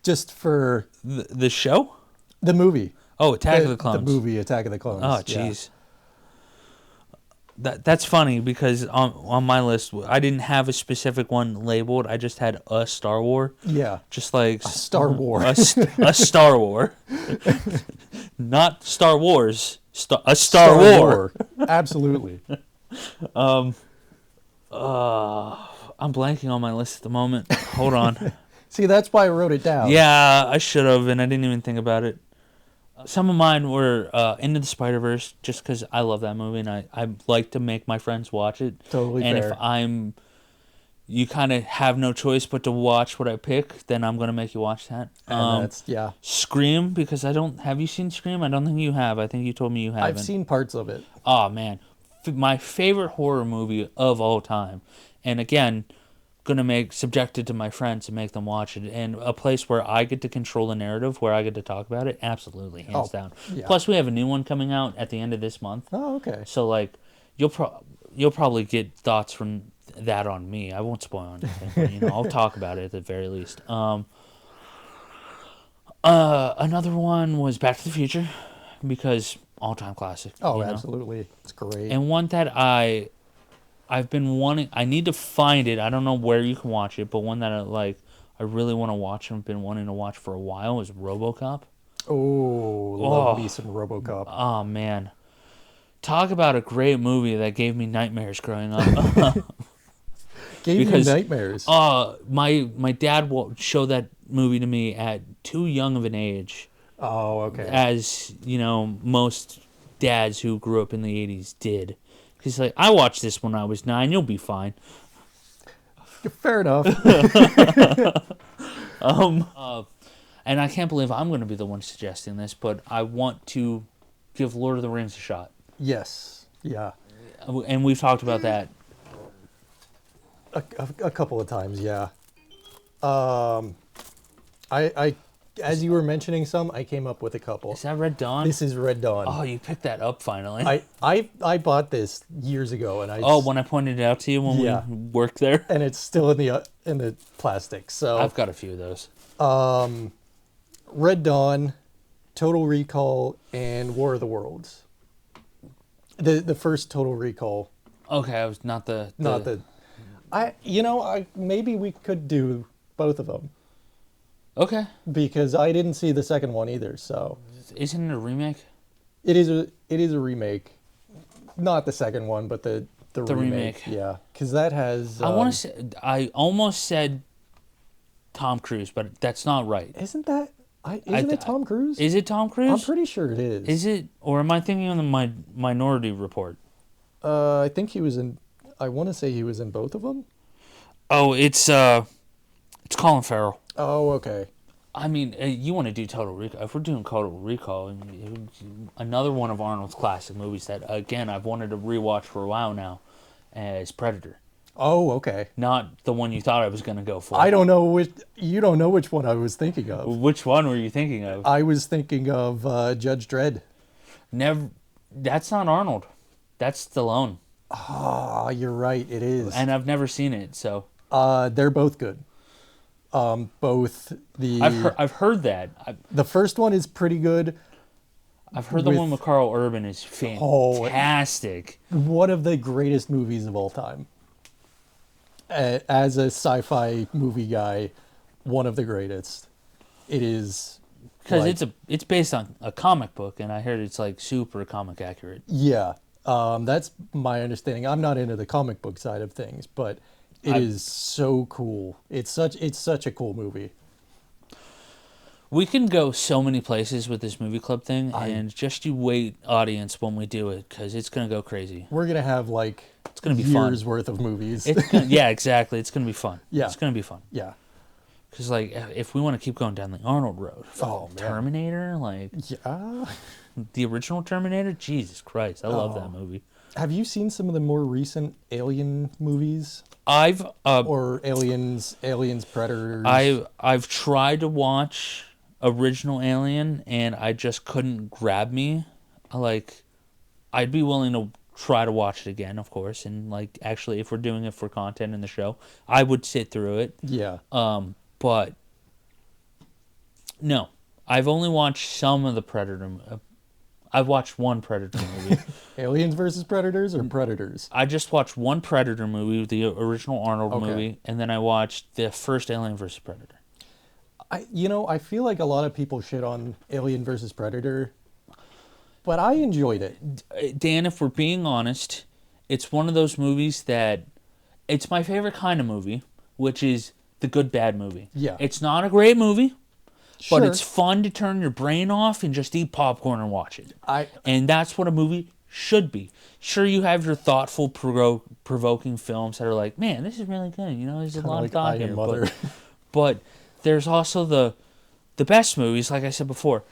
just for The show? the movie. Oh, Attack of the Clones. The movie Attack of the Clones. Oh, yeah. jeez. That's funny because on my list I didn't have a specific one labeled. I just had a Star War. Yeah. Just like Star War. a Star War, not Star Wars. A Star War. Absolutely. I'm blanking on my list at the moment. Hold on. See, that's why I wrote it down. Yeah, I should have, and I didn't even think about it. Some of mine were Into the Spider-Verse, just because I love that movie, and I like to make my friends watch it. Totally and fair. if you kind of have no choice but to watch what I pick, then I'm going to make you watch that. And that's, yeah. Scream, because have you seen Scream? I don't think you have. I think you told me you haven't. I've seen parts of it. Oh, man. My favorite horror movie of all time. And again, going to make subjected to my friends and make them watch it. And a place where I get to control the narrative, where I get to talk about it, absolutely, hands down. yeah. Plus, we have a new one coming out at the end of this month. Oh, okay. So, like, you'll probably get thoughts from that on me. I won't spoil anything, but I'll talk about it at the very least. Another one was Back to the Future, because all-time classic. Oh, absolutely. It's great. And one that I've been wanting. I need to find it. I don't know where you can watch it, but one that I really want to watch and I've been wanting to watch for a while is RoboCop. Oh, love me some RoboCop. Oh man, talk about a great movie that gave me nightmares growing up. Gave you nightmares. My dad will show that movie to me at too young of an age. Oh, okay. As most dads who grew up in the 80s did. He's like, I watched this when I was 9. You'll be fine. Fair enough. And I can't believe I'm going to be the one suggesting this, but I want to give Lord of the Rings a shot. Yes. Yeah. And we've talked about that. A couple of times, yeah. I as you were mentioning some, I came up with a couple. Is that Red Dawn? This is Red Dawn. Oh, you picked that up finally. I bought this years ago, and when I pointed it out to you when we worked there, and it's still in the plastic. So I've got a few of those. Red Dawn, Total Recall, and War of the Worlds. The first Total Recall. Okay, I was not the maybe we could do both of them. Okay. Because I didn't see the second one either, so. Isn't it a remake? It is a remake. Not the second one, but the remake. Yeah, because that has. I almost said Tom Cruise, but that's not right. Isn't it Tom Cruise? Is it Tom Cruise? I'm pretty sure it is. Is it, or am I thinking of the Minority Report? I think he was in. I want to say he was in both of them. Oh, it's Colin Farrell. Oh, okay. I mean, you want to do Total Recall. If we're doing Total Recall, another one of Arnold's classic movies that, again, I've wanted to rewatch for a while now, is Predator. Oh, okay. Not the one you thought I was going to go for. I don't know you don't know which one I was thinking of. Which one were you thinking of? I was thinking of Judge Dredd. Never. That's not Arnold. That's Stallone. Ah, you're right. It is. And I've never seen it, so. They're both good. Both the. I've heard that. The first one is pretty good. I've heard the one with Carl Urban is fantastic. One of the greatest movies of all time. As a sci-fi movie guy, one of the greatest. It is. Because it's based on a comic book, and I heard it's like super comic accurate. Yeah, that's my understanding. I'm not into the comic book side of things, but it is so cool. It's such a cool movie. We can go so many places with this movie club thing, and just you wait, audience, when we do it, because it's gonna go crazy. We're gonna have it's gonna be years worth of movies. Yeah, exactly. It's gonna be fun. Yeah, it's gonna be fun. Yeah. Because, if we want to keep going down the Arnold road, Terminator, yeah, the original Terminator, Jesus Christ, I love that movie. Have you seen some of the more recent Alien movies? Or Aliens, Predators. I've tried to watch original Alien, and I just couldn't grab me. I'd be willing to try to watch it again, of course, and actually, if we're doing it for content in the show, I would sit through it. Yeah. But no, I've only watched some of the Predator. I've watched one Predator movie. Aliens versus Predators or Predators? I just watched one Predator movie, the original Arnold movie, and then I watched the first Alien versus Predator. I feel like a lot of people shit on Alien versus Predator, but I enjoyed it. Dan, if we're being honest, it's one of those movies that it's my favorite kind of movie, which is the good bad movie. Yeah. It's not a great movie, sure, but it's fun to turn your brain off and just eat popcorn and watch it. And that's what a movie should be. Sure, you have your thoughtful, provoking films that are like, man, this is really good. There's a lot of thought here. But there's also the best movies, like I said before.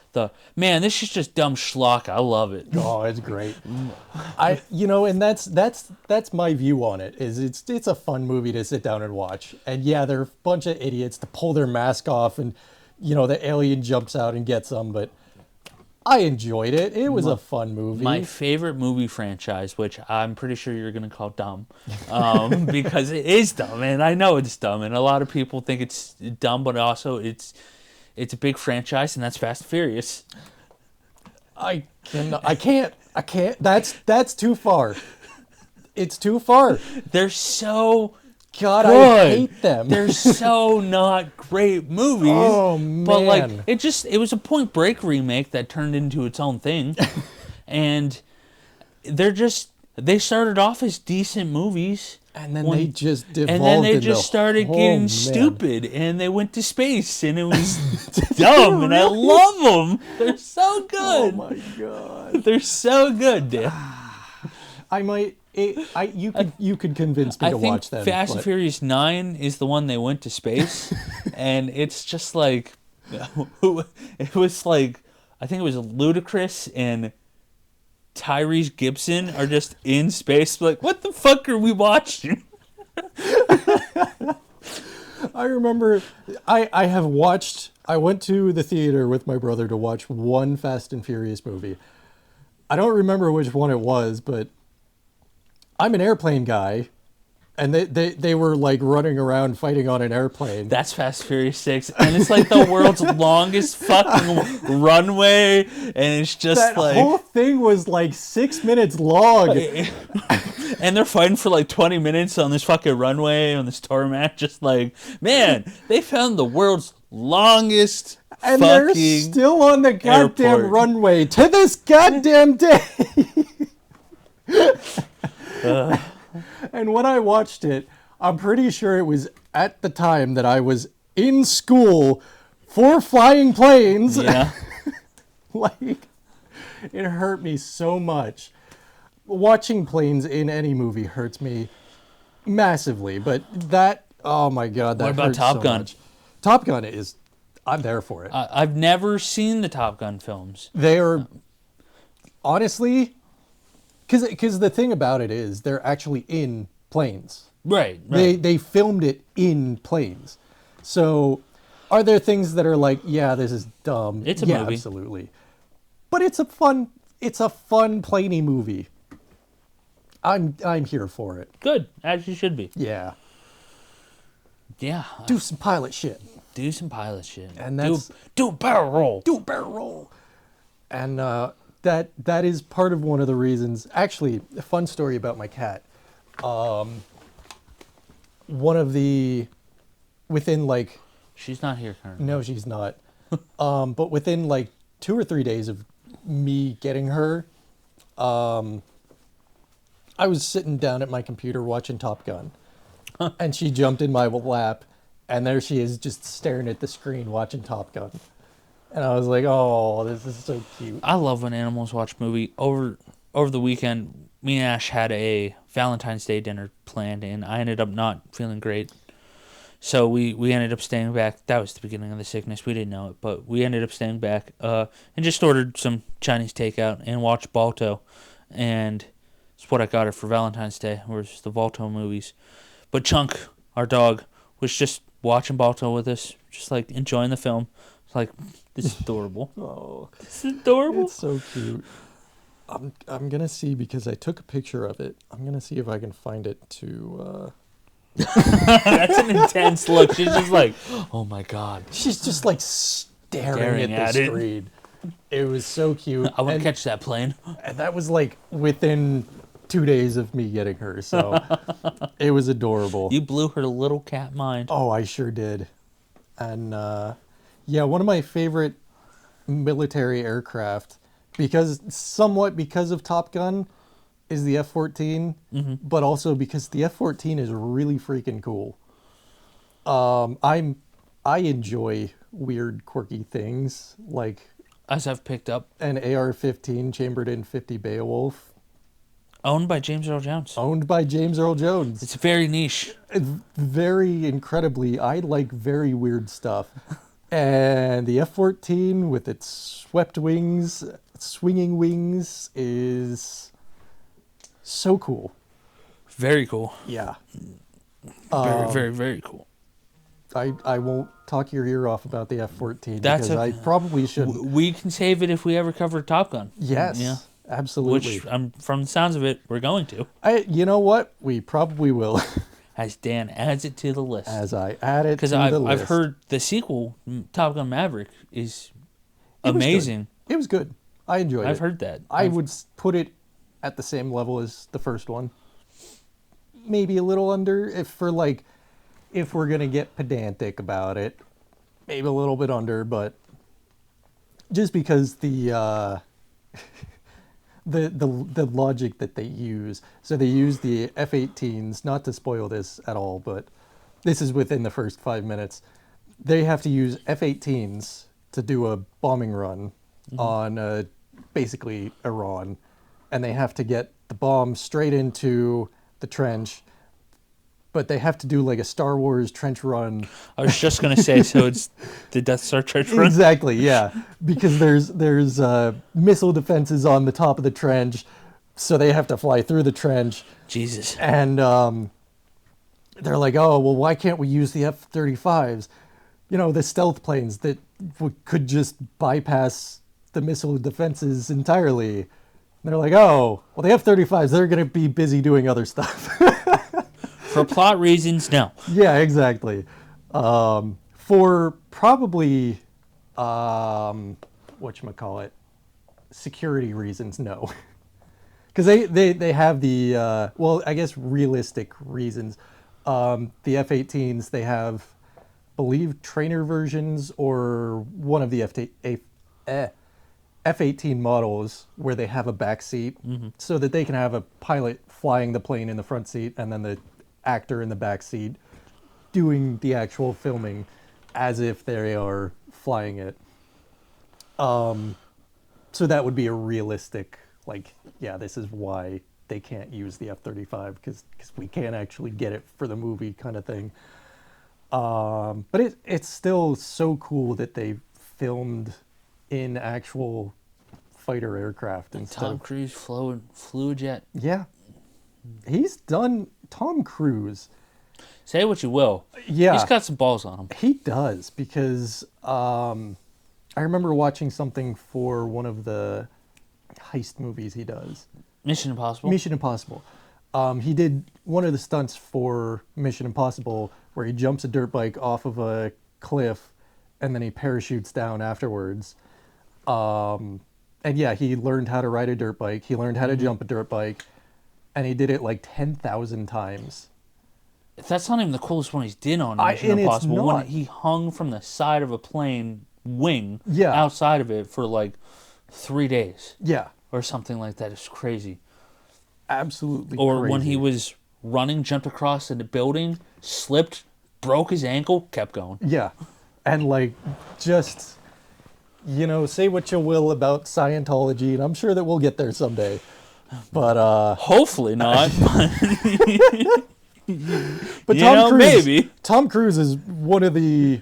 Man, this is just dumb schlock. I love it. Oh, it's great. And that's my view on it. Is it's a fun movie to sit down and watch. And yeah, they're a bunch of idiots to pull their mask off, and the alien jumps out and gets them. But I enjoyed it. It was a fun movie. My favorite movie franchise, which I'm pretty sure you're going to call dumb, because it is dumb, and I know it's dumb, and a lot of people think it's dumb, but also it's a big franchise, and that's Fast and Furious. I can't. That's too far. It's too far. They're so God, good. I hate them. They're so not great movies. Oh, man. But like it was a Point Break remake that turned into its own thing. And they started off as decent movies. And then they just devolved. And then they just started getting stupid, and they went to space, and it was dumb, and I love them. They're so good. Oh my god, they're so good, dude. You could convince me to watch them. Fast and Furious 9 is the one they went to space, and it's just like it was like I think it was Ludacris and Tyrese Gibson are just in space. Like, what the fuck are we watching? I remember I went to the theater with my brother to watch one Fast and Furious movie. I don't remember which one it was, but I'm an airplane guy, and they were like running around fighting on an airplane. That's Fast and Furious 6, and it's like the world's longest fucking runway, and it's just that like... whole thing was like 6 minutes long. And they're fighting for like 20 minutes on this fucking runway, on this tarmac, just like, man, they found the world's longest and fucking they're still on the goddamn airport. runway to this goddamn day. And when I watched it, I'm pretty sure it was at the time that I was in school for flying planes. Yeah. Like, it hurt me so much. Watching planes in any movie hurts me massively, but that, oh my god, that What about hurts Top so Gun? much. Top Gun I'm there for it. I've never seen the Top Gun films. They're, honestly, because the thing about it is they're actually in planes. Right. They filmed it in planes. So are there things that are like, yeah, this is dumb? It's a movie. Absolutely. But it's a fun planey movie. I'm here for it. Good, as you should be. Yeah. Yeah. Do some pilot shit. Do some pilot shit. And that's do a barrel roll. Do a barrel roll. And that is part of one of the reasons. Actually, a fun story about my cat. One of the within like She's not here currently. no, she's not. But within like 2 or 3 days of me getting her, I was sitting down at my computer watching Top Gun, and she jumped in my lap, and there she is just staring at the screen watching Top Gun. And I was like, oh, this is so cute. I love when animals watch movie. Over the weekend, me and Ash had a Valentine's Day dinner planned, and I ended up not feeling great. So we ended up staying back. That was the beginning of the sickness. We didn't know it, but we ended up staying back and just ordered some Chinese takeout and watched Balto. And it's what I got her for Valentine's Day, was the Balto movies. But Chunk, our dog, was just watching Balto with us, just like enjoying the film. It's like, this is adorable. Oh, This is adorable. it's so cute. I'm gonna see, because I took a picture of it. I'm gonna see if I can find it to. That's an intense look. She's just like, oh my god. She's just like staring at the screen. It was so cute. I want to catch that plane. And that was like within 2 days of me getting her, so it was adorable. You blew her little cat mind. Oh, I sure did. And yeah, one of my favorite military aircraft, because of Top Gun, is the F-14, but also because the F-14 is really freaking cool. I enjoy weird, quirky things like, As I've picked up. an AR-15 chambered in 50 Beowulf, Owned by James Earl Jones. owned by James Earl Jones. It's very niche. Very incredibly, I like very weird stuff. And the F-14 with its swept wings, swinging wings, is so cool. Very cool. Yeah. Very, very, very cool. I won't talk your ear off about the F-14 That's because I probably shouldn't. we can save it if we ever cover Top Gun. Yeah, Yes, absolutely. which from the sounds of it, we're going to. You know what? We probably will, As Dan adds it to the list, as I add it to because the I've list. heard the sequel, Top Gun Maverick, is It was good. amazing. It was good. I enjoyed it. I've heard that. I would put it at the same level as the first one. Maybe a little under if we're gonna get pedantic about it, maybe a little bit under, but just because the logic that they use. So they use the F-18s, not to spoil this at all, but this is within the first 5 minutes. They have to use F-18s to do a bombing run on basically Iran, and they have to get the bomb straight into the trench. But they have to do like a Star Wars trench run. I was just gonna say, so it's the Death Star trench run. Exactly, yeah, because there's missile defenses on the top of the trench, so they have to fly through the trench. Jesus. And they're like, oh, well, why can't we use the F-35s? You know, the stealth planes that could just bypass the missile defenses entirely. And they're like, oh, well, the F-35s, they're going to be busy doing other stuff. For plot reasons, no. Yeah, exactly. For probably, whatchamacallit, security reasons, no. Because they have the, well, I guess realistic reasons. The F-18s, they have, believe, trainer versions or one of the F-18 models where they have a back seat so that they can have a pilot flying the plane in the front seat and then the actor in the back seat doing the actual filming as if they are flying it. So that would be a realistic, like, yeah, this is why they can't use the F-35 because we can't actually get it for the movie kind of thing. But it's still so cool that they filmed in actual fighter aircraft instead Tom of... Cruise flew a jet. Yeah. He's done... Tom Cruise. Say what you will. Yeah. He's got some balls on him. He does, because I remember watching something for one of the heist movies he does. Mission Impossible? Mission Impossible. He did one of the stunts for Mission Impossible where he jumps a dirt bike off of a cliff and then he parachutes down afterwards. And yeah, he learned how to ride a dirt bike. He learned how to jump a dirt bike. And he did it like 10,000 times. That's not even the coolest one he's did on Mission and it's Impossible. When not. he hung from the side of a plane wing Yeah. outside of it for like 3 days Yeah, or something like that. It's crazy. absolutely Or crazy. when he was running, jumped across in the building, slipped, broke his ankle, kept going. Yeah, and like just, you know, say what you will about Scientology, and I'm sure that we'll get there someday. But Hopefully not. but You Tom know, Cruise, maybe. Tom Cruise is one of the,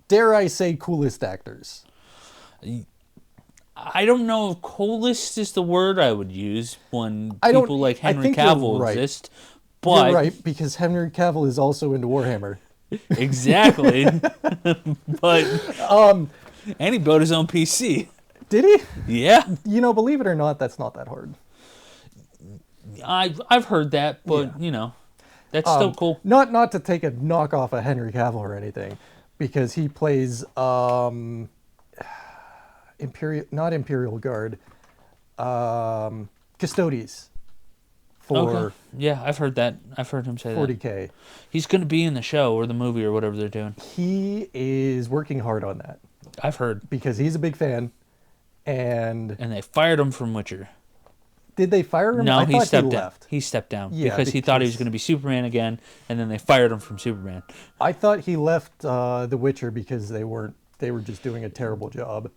dare I say, coolest actors. I don't know if coolest is the word I would use when I don't- people like I Henry think you're Cavill right. exist. But You're right, because Henry Cavill is also into Warhammer. exactly. But and he built his own PC. Did he? Yeah, You know, believe it or not, that's not that hard. I've heard that, but you know, that's still cool. Not to take a knock off of Henry Cavill or anything, because he plays Imperial Guard, Custodes for Okay. Yeah, I've heard that. I've heard him say that. 40K. He's going to be in the show or the movie or whatever they're doing. He is working hard on that I've heard. because he's a big fan. And And they fired him from Witcher. did they fire him? No, I he thought stepped down. left. He stepped down Yeah, because he thought he was because- going to be Superman again, and then they fired him from Superman. I thought he left The Witcher because they were just doing a terrible job.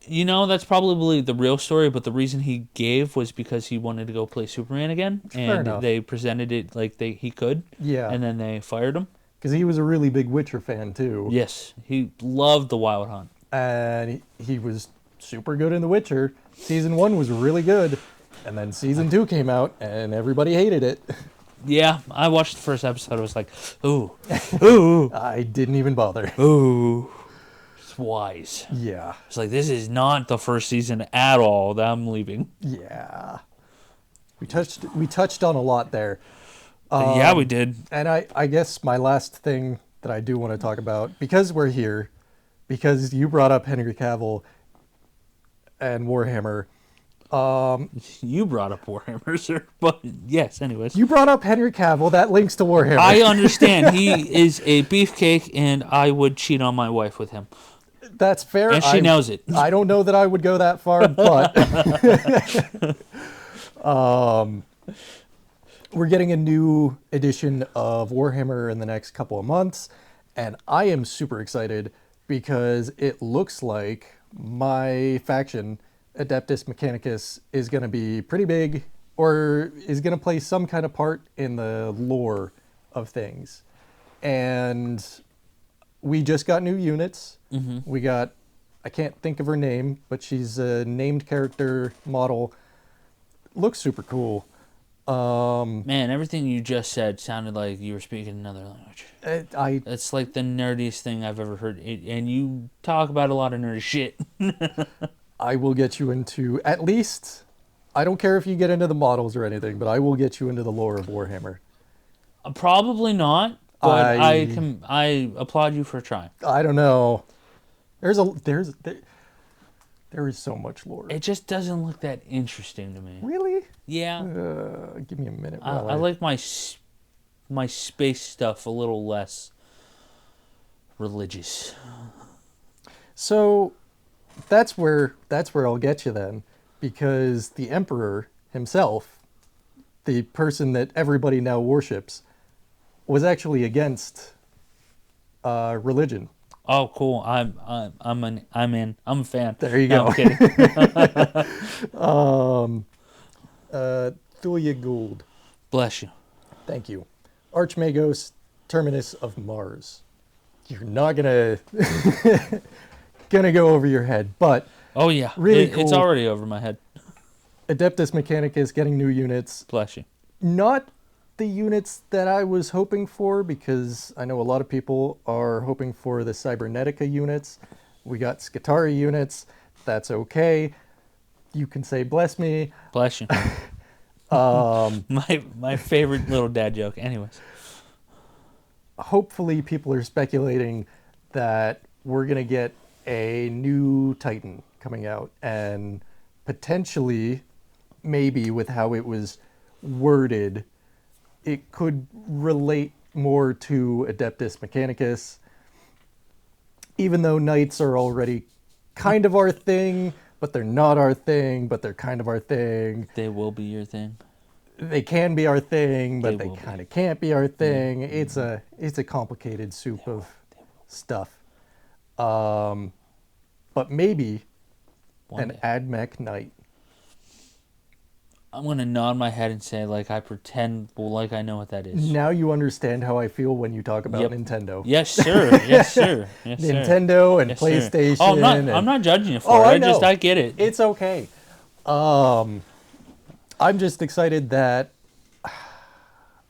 You know, that's probably the real story, but the reason he gave was because he wanted to go play Superman again, Fair and enough. they presented it like he could. Yeah. And then they fired him. Because he was a really big Witcher fan too. Yes, he loved the Wild Hunt. And he was super good in The Witcher. Season 1 was really good. And then Season 2 came out and everybody hated it. Yeah, I watched the first episode. I was like, ooh, ooh, I didn't even bother. ooh. It's wise. Yeah. It's like, this is not the first season at all that I'm leaving. Yeah. We touched on a lot there. Yeah, we did. And I guess my last thing that I do want to talk about, because we're here, because you brought up Henry Cavill and Warhammer. You brought up Warhammer, sir. But yes, anyways. You brought up Henry Cavill. That links to Warhammer. I understand. He is a beefcake, and I would cheat on my wife with him. That's fair. And she knows it. I don't know that I would go that far, but we're getting a new edition of Warhammer in the next couple of months, and I am super excited because it looks like my faction, Adeptus Mechanicus, is going to be pretty big, or is going to play some kind of part in the lore of things. And we just got new units. We got, I can't think of her name, but she's a named character model. Looks super cool. Man, everything you just said sounded like you were speaking another language. It's like the nerdiest thing I've ever heard. And you talk about a lot of nerdy shit. I will get you into, at least, I don't care if you get into the models or anything, but I will get you into the lore of Warhammer. Probably not, but I applaud you for trying. I don't know. There is so much lore. It just doesn't look that interesting to me. Really? Yeah. Give me a minute. I like my space stuff a little less religious. So that's where I'll get you then, because the Emperor himself, the person that everybody now worships, was actually against religion. Oh, cool! I'm in. I'm a fan. There you No, go. I'm kidding. Thulia Gould. Bless you. Thank you. Archmagos, terminus of Mars. You're not gonna go over your head, but Oh yeah, really It's cool. already over my head. Adeptus Mechanicus getting new units. Bless you. Not the units that I was hoping for, because I know a lot of people are hoping for the Cybernetica units. We got Skitarii units. That's okay. You can say bless me. Bless you. My favorite little dad joke. Anyways. Hopefully people are speculating that we're going to get a new Titan coming out, and potentially, maybe with how it was worded, it could relate more to Adeptus Mechanicus, even though knights are already kind of our thing, but they're not our thing, but they're kind of our thing. They will be your thing. They can be our thing, but they will be. kind of can't be our thing. It's a complicated soup of stuff. But maybe One an day. AdMech knight. I'm gonna nod my head and say like I pretend like I know what that is. Now you understand how I feel when you talk about Yep. Nintendo. Yes, sir. Yes, sir. Yes, sir. Nintendo and Yes, sir. PlayStation. Oh, and I'm not judging you for Oh, it. I I know. get it. It's okay. I'm just excited that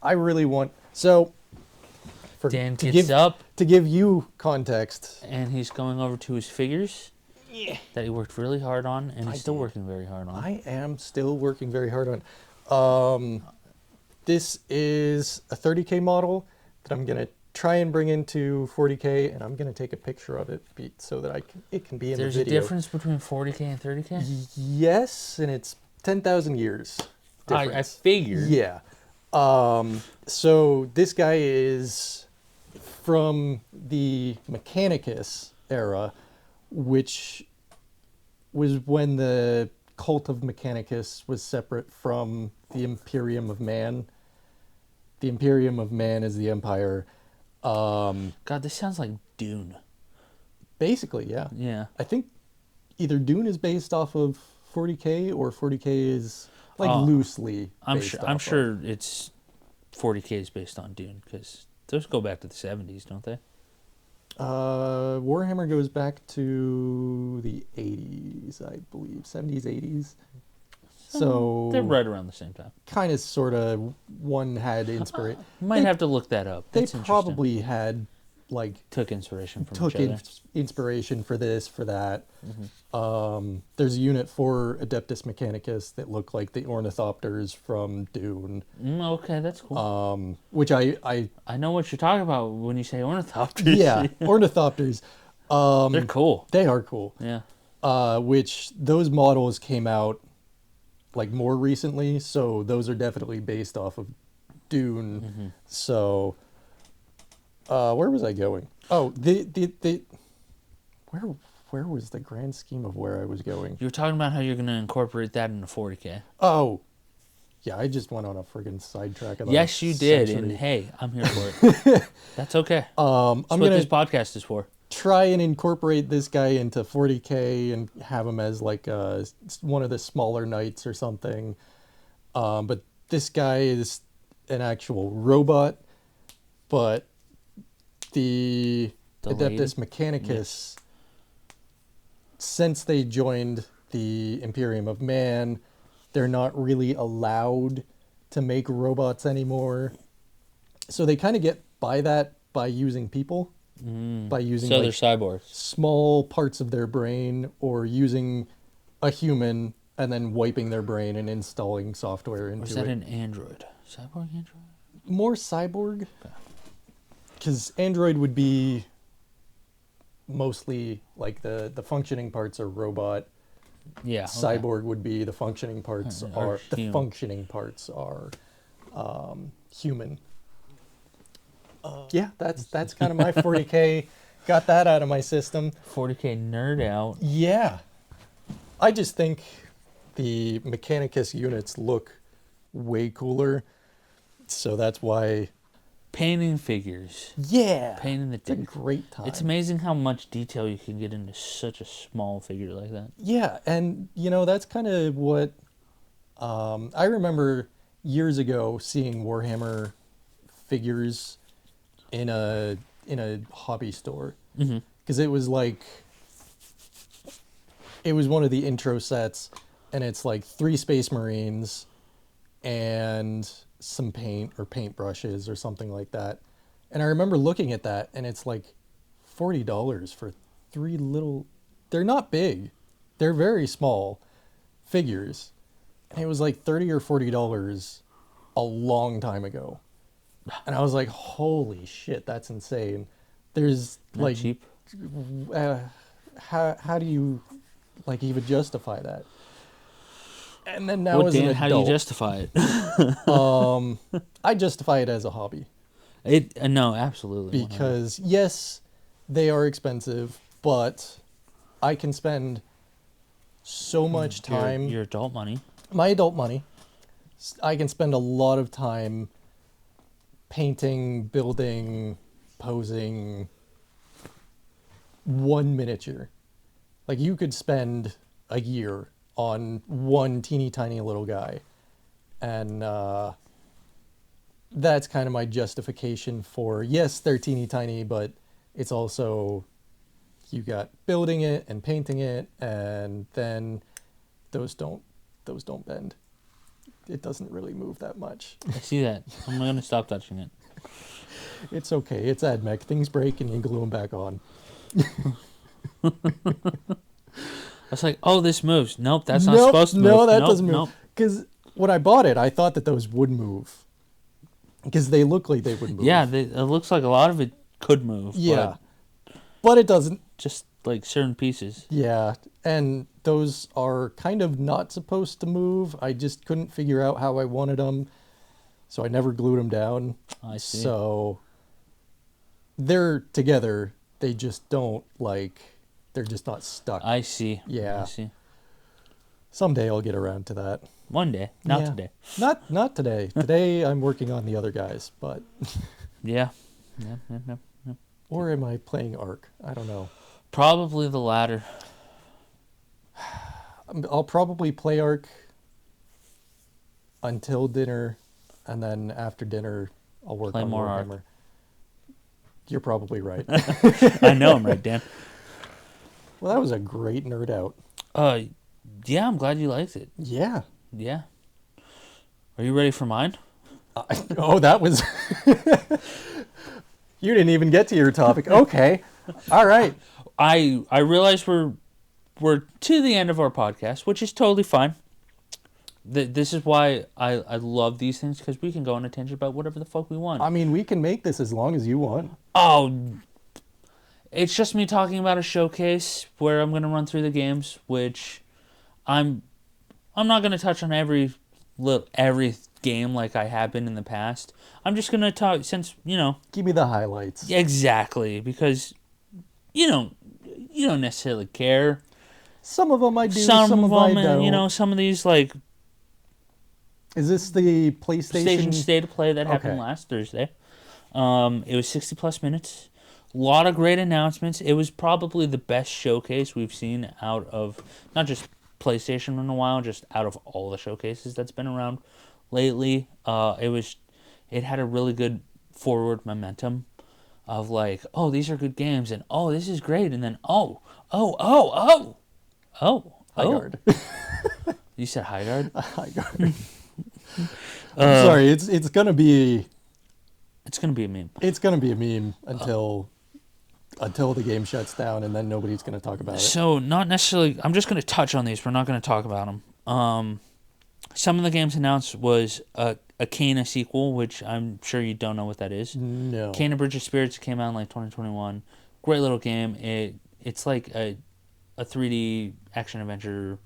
I really want. So, Dan to gets up to give you context, and he's going over to his figures that he worked really hard on, and he's still working very hard on. I am still working very hard on. This is a 30K model that I'm gonna try and bring into 40K, and I'm gonna take a picture of it so that it can be in There's the a video. difference between 40K and 30K? Yes, and it's 10,000 years I difference. figured. Yeah. So this guy is from the Mechanicus era, which was when the cult of Mechanicus was separate from the Imperium of Man. The Imperium of Man is the Empire. God, this sounds like Dune. Basically, yeah. Yeah. I think either Dune is based off of 40K or 40K is like loosely. I'm sure it's 40K is based on Dune because those go back to the 70s, don't they? Warhammer goes back to the 80s, I believe. 70s, 80s. So They're right around the same time. kind of, sort of, one had inspiration. Might have to look that up. They That's interesting. probably had, like, Took inspiration from took each other. inspiration for this, for that. Mm-hmm. There's a unit for Adeptus Mechanicus that look like the ornithopters from Dune, Okay, that's cool. which I I know what you're talking about when you say ornithopters. yeah, ornithopters. They're cool. They are cool. Yeah. Which those models came out like more recently, so those are definitely based off of Dune. Mm-hmm. So, where was I going? Oh, where was the grand scheme of where I was going? You were talking about how you're going to incorporate that into 40K. Oh, yeah, I just went on a friggin' sidetrack of the Yes, you did, century. and hey, I'm here for it. That's okay. I'm That's what gonna this podcast is for. try and incorporate this guy into 40K and have him as like one of the smaller knights or something. But this guy is an actual robot, but the Adeptus Mechanicus, since they joined the Imperium of Man, they're not really allowed to make robots anymore. So they kind of get by that by using people. By using So like they're cyborgs. small parts of their brain, or using a human and then wiping their brain and installing software into Or is that it. an android? Cyborg android? More cyborg, because android would be mostly like the functioning parts are robot. Yeah. Okay. Cyborg would be the functioning parts Or are the human. functioning parts are human. Yeah, that's kind of my 40K. Got that out of my system. 40K nerd out. Yeah, I just think the Mechanicus units look way cooler, so that's why. Painting figures. Yeah, Painting the it's a dick. great time. It's amazing how much detail you can get into such a small figure like that. Yeah, and that's kind of what I remember years ago seeing Warhammer figures in a hobby store, because it was like it was one of the intro sets, and it's like 3 Space Marines and some paint or paint brushes or something like that. And I remember looking at that, and it's like $40 for 3 little. They're not big, they're very small figures, and it was like $30 or $40 a long time ago. And I was like, holy shit, that's insane. There's Not like cheap. How do you like even justify that? And then now Well, as an Dan, adult, how do you justify it? I justify it as a hobby, No, absolutely. 100%. because yes, they are expensive, but I can spend so much time. Your adult money. My adult money, I can spend a lot of time painting, building, posing one miniature. Like, you could spend a year on one teeny tiny little guy, and that's kind of my justification for, yes, they're teeny tiny, but it's also, you got building it and painting it, and then those don't bend. It doesn't really move that much. I see that. I'm going to stop touching it. It's okay. It's AdMech. Things break and you glue them back on. I was like, oh, this moves. Nope, that's not supposed to move. No, that Nope, doesn't move. nope. Because when I bought it, I thought that those would move. Because they look like they would move. Yeah, it looks like a lot of it could move. Yeah. But it doesn't. Just like certain pieces. Yeah. And those are kind of not supposed to move. I just couldn't figure out how I wanted them. So I never glued them down. I see. So they're together. They just don't, like, they're just not stuck. I see. Yeah. I see. Someday I'll get around to that. One day. Not Yeah. today. Not today. Today I'm working on the other guys, but Yeah. Yeah. or am I playing Ark? I don't know. Probably the latter. I'll probably play Ark until dinner, and then after dinner I'll work Play on more Ark. Warhammer. You're probably right. I know I'm right, Dan. Well, that was a great nerd out. Yeah, I'm glad you liked it. Yeah. Yeah. Are you ready for mine? Oh, that was. You didn't even get to your topic. Okay. All right. I realize we're to the end of our podcast, which is totally fine. This is why I love these things, because we can go on a tangent about whatever the fuck we want. I mean, we can make this as long as you want. Oh, it's just me talking about a showcase where I'm going to run through the games, which I'm not going to touch on every game like I have been in the past. I'm just going to talk, since, Give me the highlights. exactly, because you don't necessarily care. Some of them I do, Some of I them, don't. some of these, like, Is this the PlayStation? Station State of Play that happened Okay. last Thursday. It was 60 plus minutes. A lot of great announcements. It was probably the best showcase we've seen out of not just PlayStation in a while, just out of all the showcases that's been around lately. It had a really good forward momentum of like, oh, these are good games, and oh, this is great, and then oh, oh, oh, oh, oh, High oh. guard. You said high guard. High guard. I'm sorry. It's gonna be. It's gonna be a meme. It's gonna be a meme until the game shuts down, and then nobody's gonna talk about it. So, not necessarily. I'm just going to touch on these. We're not going to talk about them. Some of the games announced was a Kena sequel, which I'm sure you don't know what that is. No. Kena Bridge of Spirits came out in like 2021. Great little game. It's like a 3D action adventure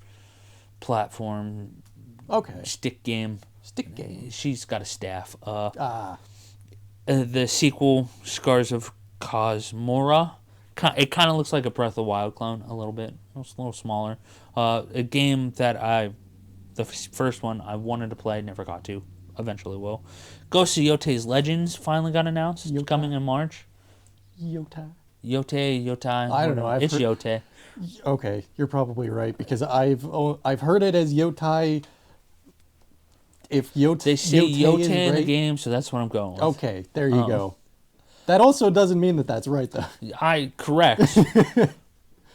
platform Okay. stick game. Stick game. She's got a staff. Ah. The sequel, Scars of Cosmora. It kind of looks like a Breath of the Wild clone a little bit. It's a little smaller. A game that the first one I wanted to play, never got to. Eventually will. Ghost of Yote's Legends finally got announced. It's coming in March. Yota. Yotai. I don't know. It's Yote. Okay, you're probably right because I've heard it as Yotai. If Yote, They say Yote Yote is in the right- game, so that's what I'm going with. Okay, there you go. That also doesn't mean that that's right though, Correct.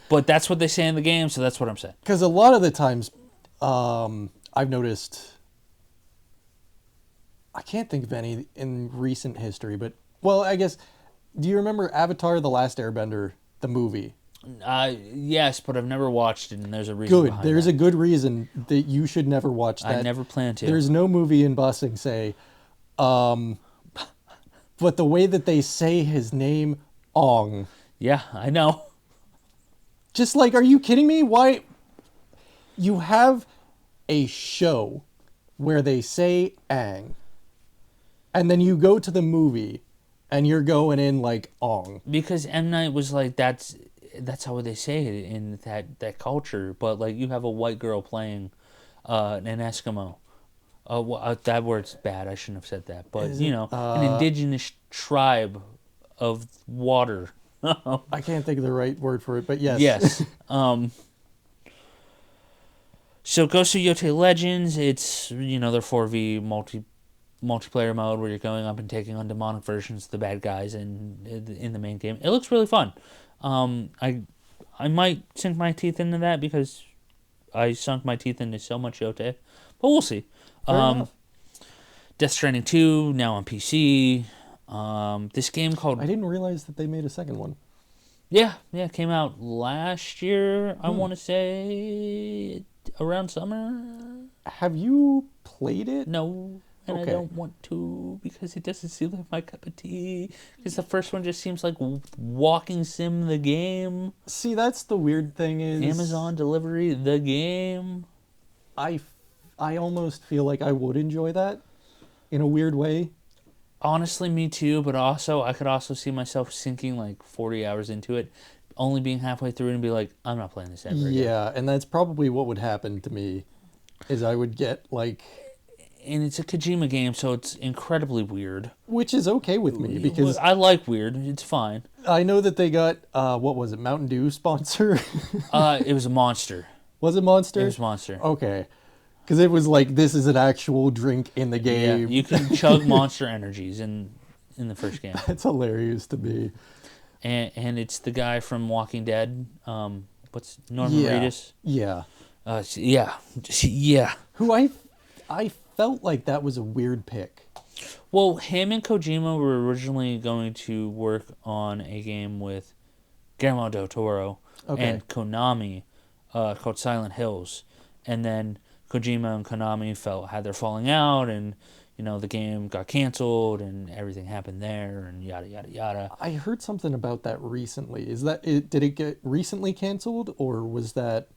But that's what they say in the game, so that's what I'm saying. because a lot of the times, I've noticed. I can't think of any in recent history, but well, I guess. Do you remember Avatar: The Last Airbender, the movie? Yes, but I've never watched it, and there's a reason Good. behind There's that. a good reason that you should never watch that. I never plan to. There's no movie in Bussing say, but the way that they say his name, Ong. Yeah, I know. Just like, are you kidding me? Why? You have a show where they say Ang, and then you go to the movie, and you're going in like Ong. Because M. Night was like, that's how they say it in that culture. But like, you have a white girl playing an Eskimo. That word's bad. I shouldn't have said that. But an indigenous tribe of water. I can't think of the right word for it, but yes. Yes. So Ghost of Yote Legends, it's their 4v multiplayer mode where you're going up and taking on demonic versions of the bad guys in the main game. It looks really fun. I might sink my teeth into that because I sunk my teeth into so much Yote, but we'll see. Fair enough. Death Stranding 2 now on PC. This game called I didn't realize that they made a second one. yeah, it came out last year. I want to say around summer. Have you played it? No, and Okay. I don't want to because it doesn't seem like my cup of tea. Because the first one just seems like walking sim the game. See, that's the weird thing is Amazon delivery the game. I almost feel like I would enjoy that in a weird way. Honestly, me too. But also, I could also see myself sinking like 40 hours into it, only being halfway through and be like, I'm not playing this ever again. Yeah, and that's probably what would happen to me is I would get like And it's a Kojima game, so it's incredibly weird. which is okay with me because I like weird. It's fine. I know that they got what was it, Mountain Dew sponsor? It was a monster. Was it Monster? It was Monster. Okay. Because it was like this is an actual drink in the Yeah, game. you can chug Monster Energies in the first game, It's hilarious to me. and it's the guy from Walking Dead. What's Norman Reedus? Yeah. Yeah, yeah. Who I felt like that was a weird pick. Well, him and Kojima were originally going to work on a game with Guillermo del Toro Okay. and Konami, called Silent Hills, and then Kojima and Konami had their falling out, and the game got canceled, and everything happened there, and yada yada yada. I heard something about that recently. Is that it? Did it get recently canceled, or was that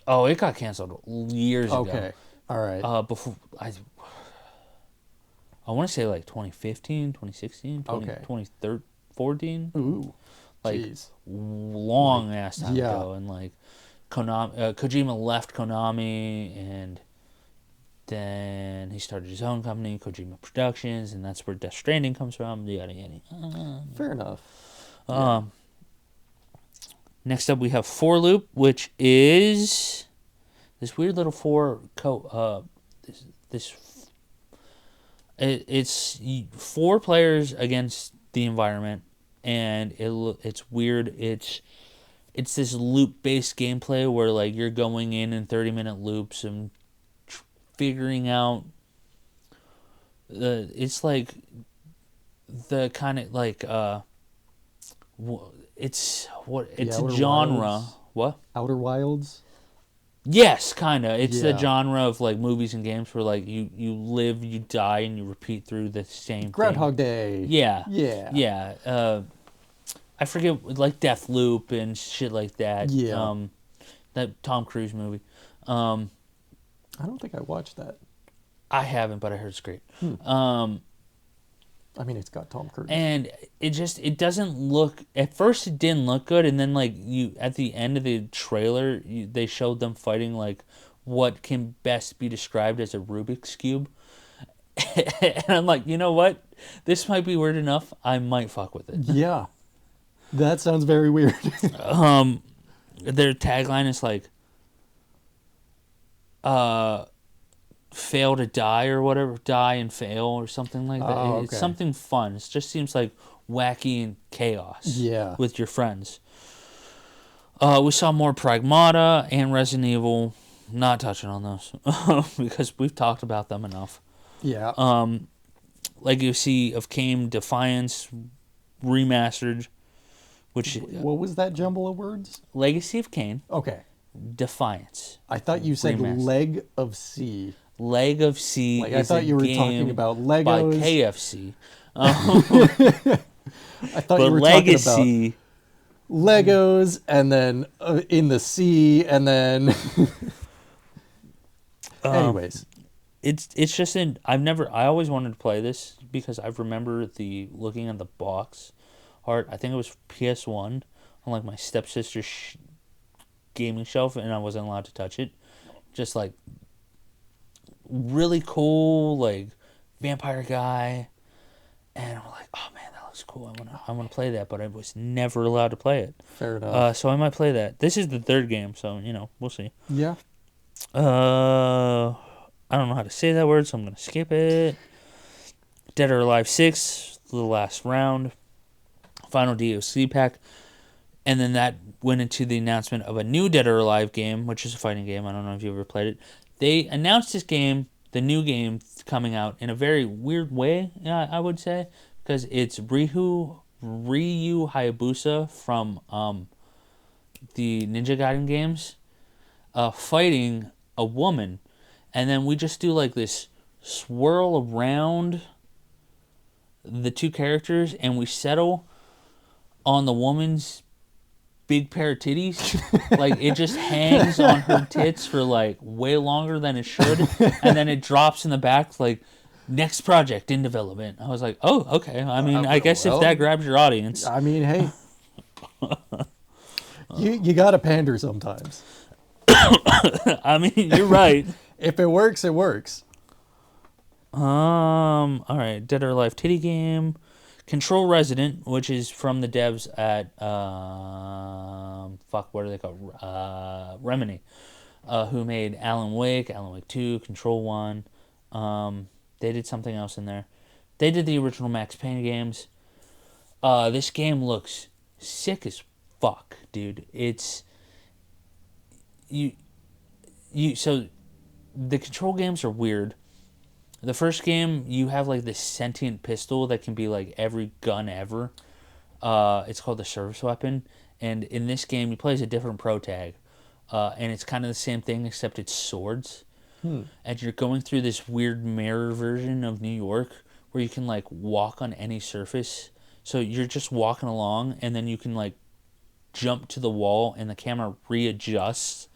Oh, it got canceled years ago. okay? All right. Before I want to say like 2015, 2016, Okay. 2014, Ooh. like Jeez. Like long ass time yeah. ago, and like Kojima left Konami, and then he started his own company, Kojima Productions, and that's where Death Stranding comes from. Yada yada. Fair enough. Yeah. Um, Next up we have For Loop, which is this weird little it's four players against the environment, and it's weird. It's this loop based gameplay where like you're going in 30-minute loops and figuring out. It's like the kind of like The it's a Outer genre. Wilds. What? Outer Wilds. Yes, kind of. It's the Yeah. genre of like movies and games where like you live, you die, and you repeat through the same thing. Groundhog Day. Yeah, Yeah. yeah. I forget, like Death Loop and shit like that. Yeah. That Tom Cruise movie. Um, I don't think I watched that. I haven't, but I heard it's great. I mean, it's got Tom Cruise. And it doesn't look, at first it didn't look good, and then like you at the end of the trailer they showed them fighting like what can best be described as a Rubik's cube. And I'm like, you know what, this might be weird enough, I might fuck with it. Yeah. That sounds very weird. Their tagline is like fail to die or whatever, die and fail or something like that. Oh, It's okay. something fun. It just seems like wacky and chaos. Yeah. With your friends. We saw more Pragmata and Resident Evil. Not touching on those because we've talked about them enough. Yeah. Legacy of Kain Defiance remastered, which What was that jumble of words? Legacy of Kain Okay. Defiance. I thought you said Remastered. leg of C. Leg of C. Like, is I thought a you were game talking about by Legos. KFC. I thought But you were Legacy. talking about Legos and then in the sea and then. Anyways. It's just I always wanted to play this because I remember looking at the box art. I think it was PS1 on like my stepsister's gaming shelf, and I wasn't allowed to touch it. Just like really cool, like vampire guy, and I'm like, oh man, that looks cool. I wanna play that, but I was never allowed to play it. Fair enough. So I might play that. This is the third game, so we'll see. Yeah. I don't know how to say that word, so I'm gonna skip it. Dead or Alive 6, the last round, final DLC pack, and then that went into the announcement of a new Dead or Alive game, which is a fighting game. I don't know if you ever played it. They announced this game, the new game coming out, in a very weird way, I would say, because it's Ryu Hayabusa from the Ninja Gaiden games, fighting a woman, and then we just do like this swirl around the two characters, and we settle on the woman's big pair of titties. Like it just hangs on her tits for like way longer than it should, and then it drops in the back like next project in development. I was like, oh, okay. I mean, I guess if that grabs your audience. I mean, hey. You gotta pander sometimes. I mean, you're right. If it works, it works. All right, Dead or Alive titty game, Control Resident, which is from the devs at what are they called? Remedy, who made Alan Wake 2, Control 1. They did something else in there. They did the original Max Payne games. This game looks sick as fuck, dude. So the control games are weird. The first game, you have like this sentient pistol that can be like every gun ever. It's called the service weapon, and in this game, you play as a different pro tag, and it's kind of the same thing except it's swords. And you're going through this weird mirror version of New York where you can like walk on any surface. So you're just walking along, and then you can like jump to the wall, and the camera readjusts.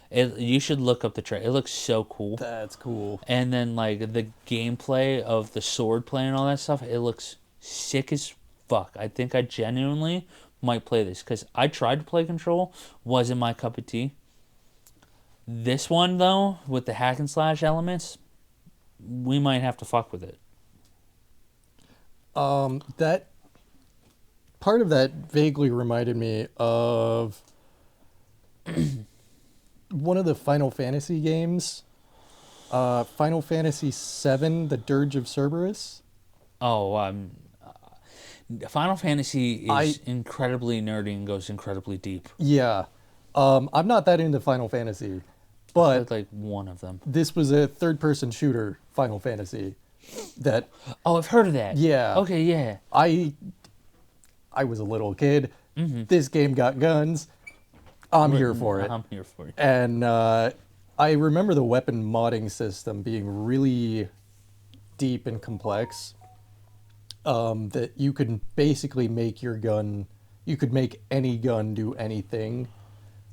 You should look up the trailer. It looks so cool. That's cool. And then like the gameplay of the sword play and all that stuff, it looks sick as fuck. I think I genuinely might play this because I tried to play Control, wasn't my cup of tea. This one though, with the hack and slash elements, we might have to fuck with it. That part of that vaguely reminded me of one of the Final Fantasy games, Final Fantasy VII: The Dirge of Cerberus. Oh, Final Fantasy is incredibly nerdy and goes incredibly deep. Yeah, I'm not that into Final Fantasy, but Like one of them. this was a third-person shooter Final Fantasy. That Oh, I've heard of that. Yeah. Okay, yeah. I was a little kid. This game got guns. I'm here for it. I'm here for it. And I remember the weapon modding system being really deep and complex. That you could basically make your gun, you could make any gun do anything.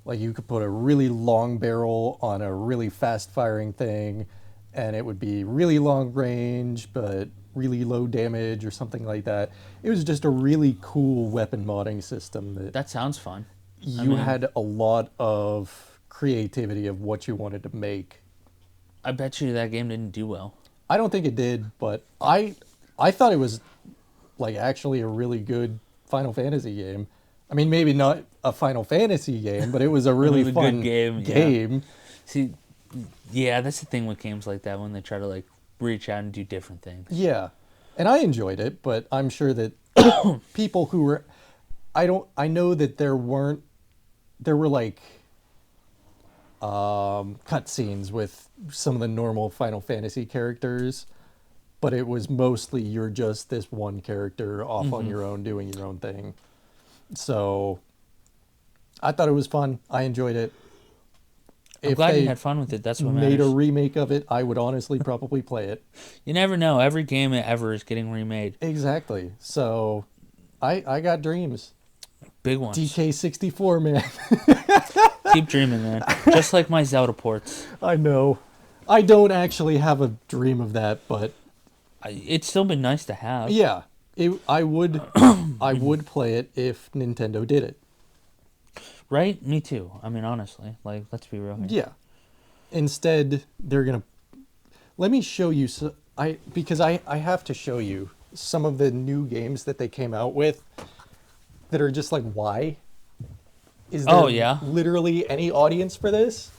Like you could put a really long barrel on a really fast firing thing, and it would be really long range, but really low damage or something like that. It was just a really cool weapon modding system That sounds fun. you had a lot of creativity of what you wanted to make. I bet you that game didn't do well. I don't think it did, but I thought it was like actually a really good Final Fantasy game. I mean, maybe not a Final Fantasy game, but it was a really was a fun good game, game. See, yeah, that's the thing with games like that when they try to like reach out and do different things. Yeah. And I enjoyed it, but I'm sure that people who were I know that there were like cutscenes with some of the normal Final Fantasy characters, but it was mostly you're just this one character off on your own doing your own thing. So I thought it was fun. I enjoyed it. I'm glad you had fun with it. That's what made matters. a remake of it, I would honestly probably play it. You never know. Every game ever is getting remade. Exactly. So I got dreams. Big ones. DK64, man. Keep dreaming, man. Just like my Zelda ports. I know. I don't actually have a dream of that, but It's still been nice to have. yeah, I would I would play it if Nintendo did it. Right? Me too. I mean, honestly. Like, let's be real here. Yeah. Instead, they're gonna. Let me show you. Because I have to show you some of the new games that they came out with that are just like, why? Is there literally any audience for this?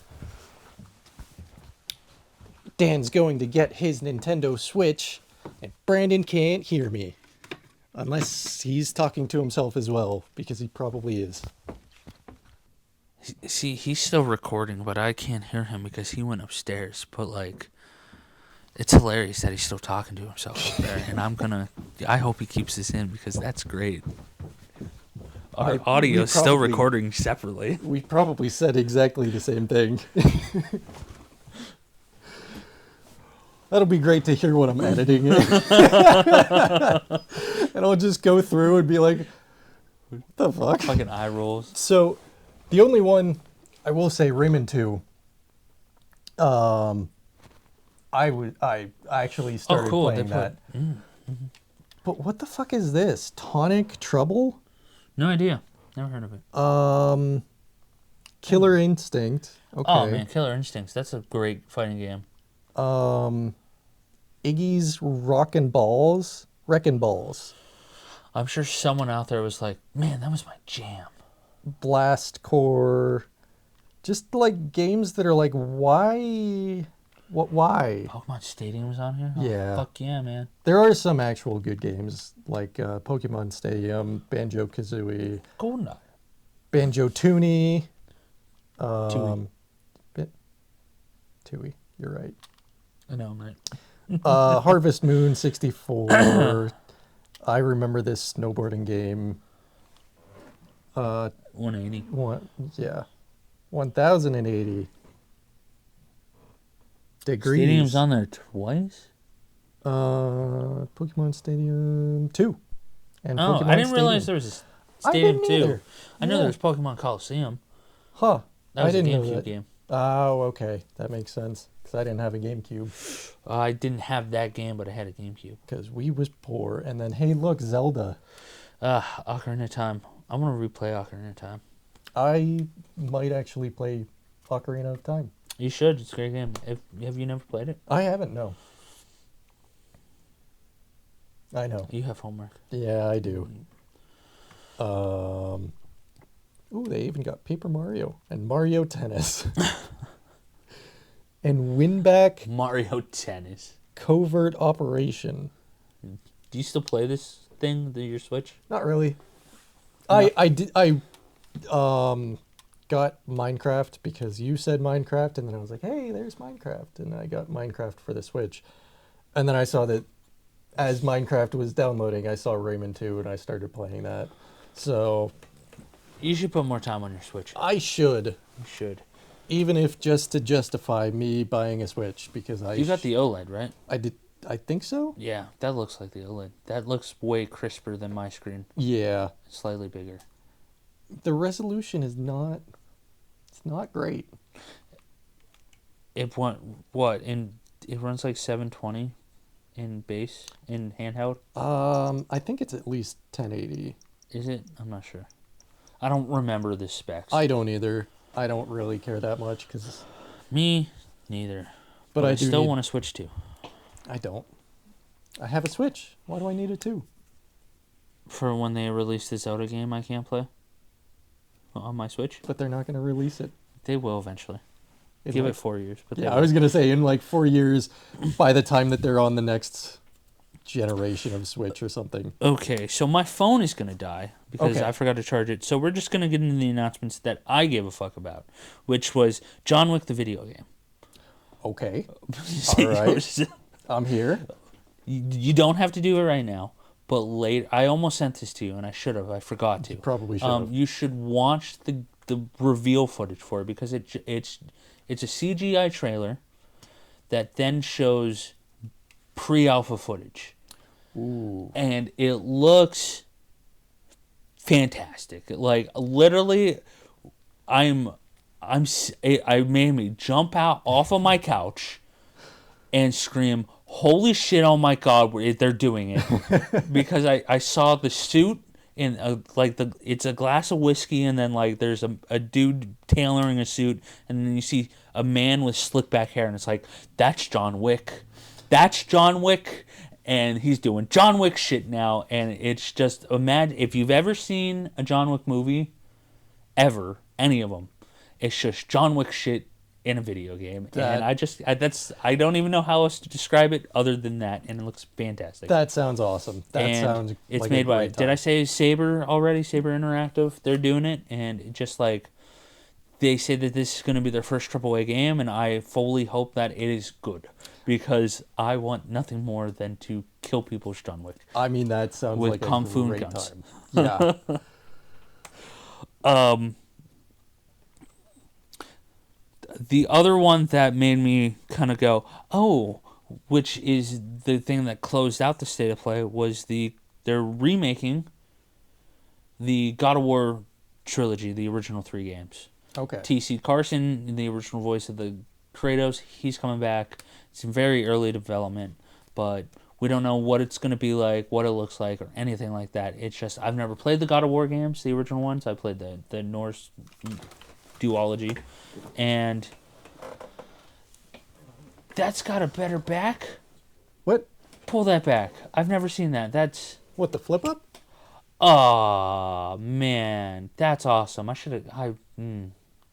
Dan's going to get his Nintendo Switch, and Brandon can't hear me. Unless he's talking to himself as well, because he probably is. See, he's still recording, but I can't hear him because he went upstairs. But, like, it's hilarious that he's still talking to himself up there. And I hope he keeps this in because that's great. Our audio is still recording separately. We probably said exactly the same thing. That'll be great to hear what I'm editing. And I'll just go through and be like, what the fuck? Fucking eye rolls. So, the only one, I will say, Rayman 2, I actually started playing that. But what the fuck is this? Tonic Trouble? No idea. Never heard of it. Killer Instinct. Okay. Oh, man, Killer Instincts. That's a great fighting game. Iggy's Wrecking Balls. I'm sure someone out there was like, man, that was my jam. Blast Core. Just like games that are like, why? Why? Pokemon Stadium was on here? Oh, Yeah. Fuck yeah, man. There are some actual good games like Pokemon Stadium, Banjo-Kazooie, GoldenEye. Banjo-Tooie. Tui. You're right. I know, mate. Harvest Moon 64. I remember this snowboarding game. 180. Yeah. 1080 degrees. Stadium's on there twice? Pokemon Stadium 2. And Oh, Pokemon I didn't realize Stadium. there was a I Stadium didn't 2. either. I know Yeah. there was Pokemon Coliseum. Huh. That was I a didn't know GameCube that. game. Oh, okay. That makes sense. Because I didn't have a GameCube. I didn't have that game, but I had a GameCube. Because we was poor. And then, hey, look, Zelda. Ocarina of Time. I want to replay Ocarina of Time. I might actually play Ocarina of Time. You should. It's a great game. Have you never played it? I haven't, no. I know. You have homework. Yeah, I do. Ooh, they even got Paper Mario and Mario Tennis. And Winback Mario Tennis. Covert Operation. Do you still play this thing, your Switch? Not really. No. I got Minecraft because you said Minecraft, and then I was like, hey, there's Minecraft, and I got Minecraft for the Switch. And then I saw that as Minecraft was downloading, I saw Rayman 2, and I started playing that. So You should put more time on your Switch. I should, You should. even if just to justify me buying a Switch, because You got the OLED, right? I did. I think so. Yeah, that looks like the OLED. That looks way crisper than my screen. Yeah, Slightly bigger. the resolution is not. It's not great. It runs like 720 in base in handheld. I think it's at least 1080. Is it? I'm not sure. I don't remember the specs. I don't either. I don't really care that much because. Me neither. But I I do still need- want to switch to. I don't. I have a Switch. Why do I need it too? For when they release the Zelda game, I can't play on my Switch. But they're not going to release it. They will eventually. in Give like- it 4 years, but they Yeah, I will. was going to say in like 4 years, by the time that they're on the next generation of Switch or something. Okay, so my phone is going to die because Okay. I forgot to charge it. So we're just going to get into the announcements that I gave a fuck about, which was John Wick the video game. Okay. All right. I'm here. You don't have to do it right now, but later. I almost sent this to you, and I should have. I forgot to. Probably should have. You should watch the reveal footage for it because it's a CGI trailer that then shows pre-alpha footage. Ooh. And it looks fantastic. Like literally, I made me jump out off of my couch and scream, "Holy shit! Oh my god, they're doing it!" Because I saw the suit in it's a glass of whiskey, and then like there's a dude tailoring a suit, and then you see a man with slick back hair, and it's like, that's John Wick. That's John Wick. And he's doing John Wick shit now, and it's just, imagine if you've ever seen a John Wick movie, ever, any of them, it's just John Wick shit in a video game. That- And I don't even know how else to describe it other than that, and it looks fantastic. That sounds awesome. That And sounds it's like made a by, great did time. I say Saber already? Saber Interactive. They're doing it, and it just like, they say that this is going to be their first AAA game, and I fully hope that it is good, because I want nothing more than to kill people's John Wick. I mean, that sounds With like kung a fu and great guns. time. Yeah. The other one that made me kind of go, oh, which is the thing that closed out the state of play, was they're remaking the God of War trilogy, the original 3 games. Okay. T.C. Carson, the original voice of the Kratos, he's coming back. It's in very early development, but we don't know what it's going to be like, what it looks like, or anything like that. It's just, I've never played the God of War games, the original ones. I played the Norse duology, and that's got a better back. What? Pull that back. I've never seen that. That's, What, the flip up? oh man, that's awesome. I should have.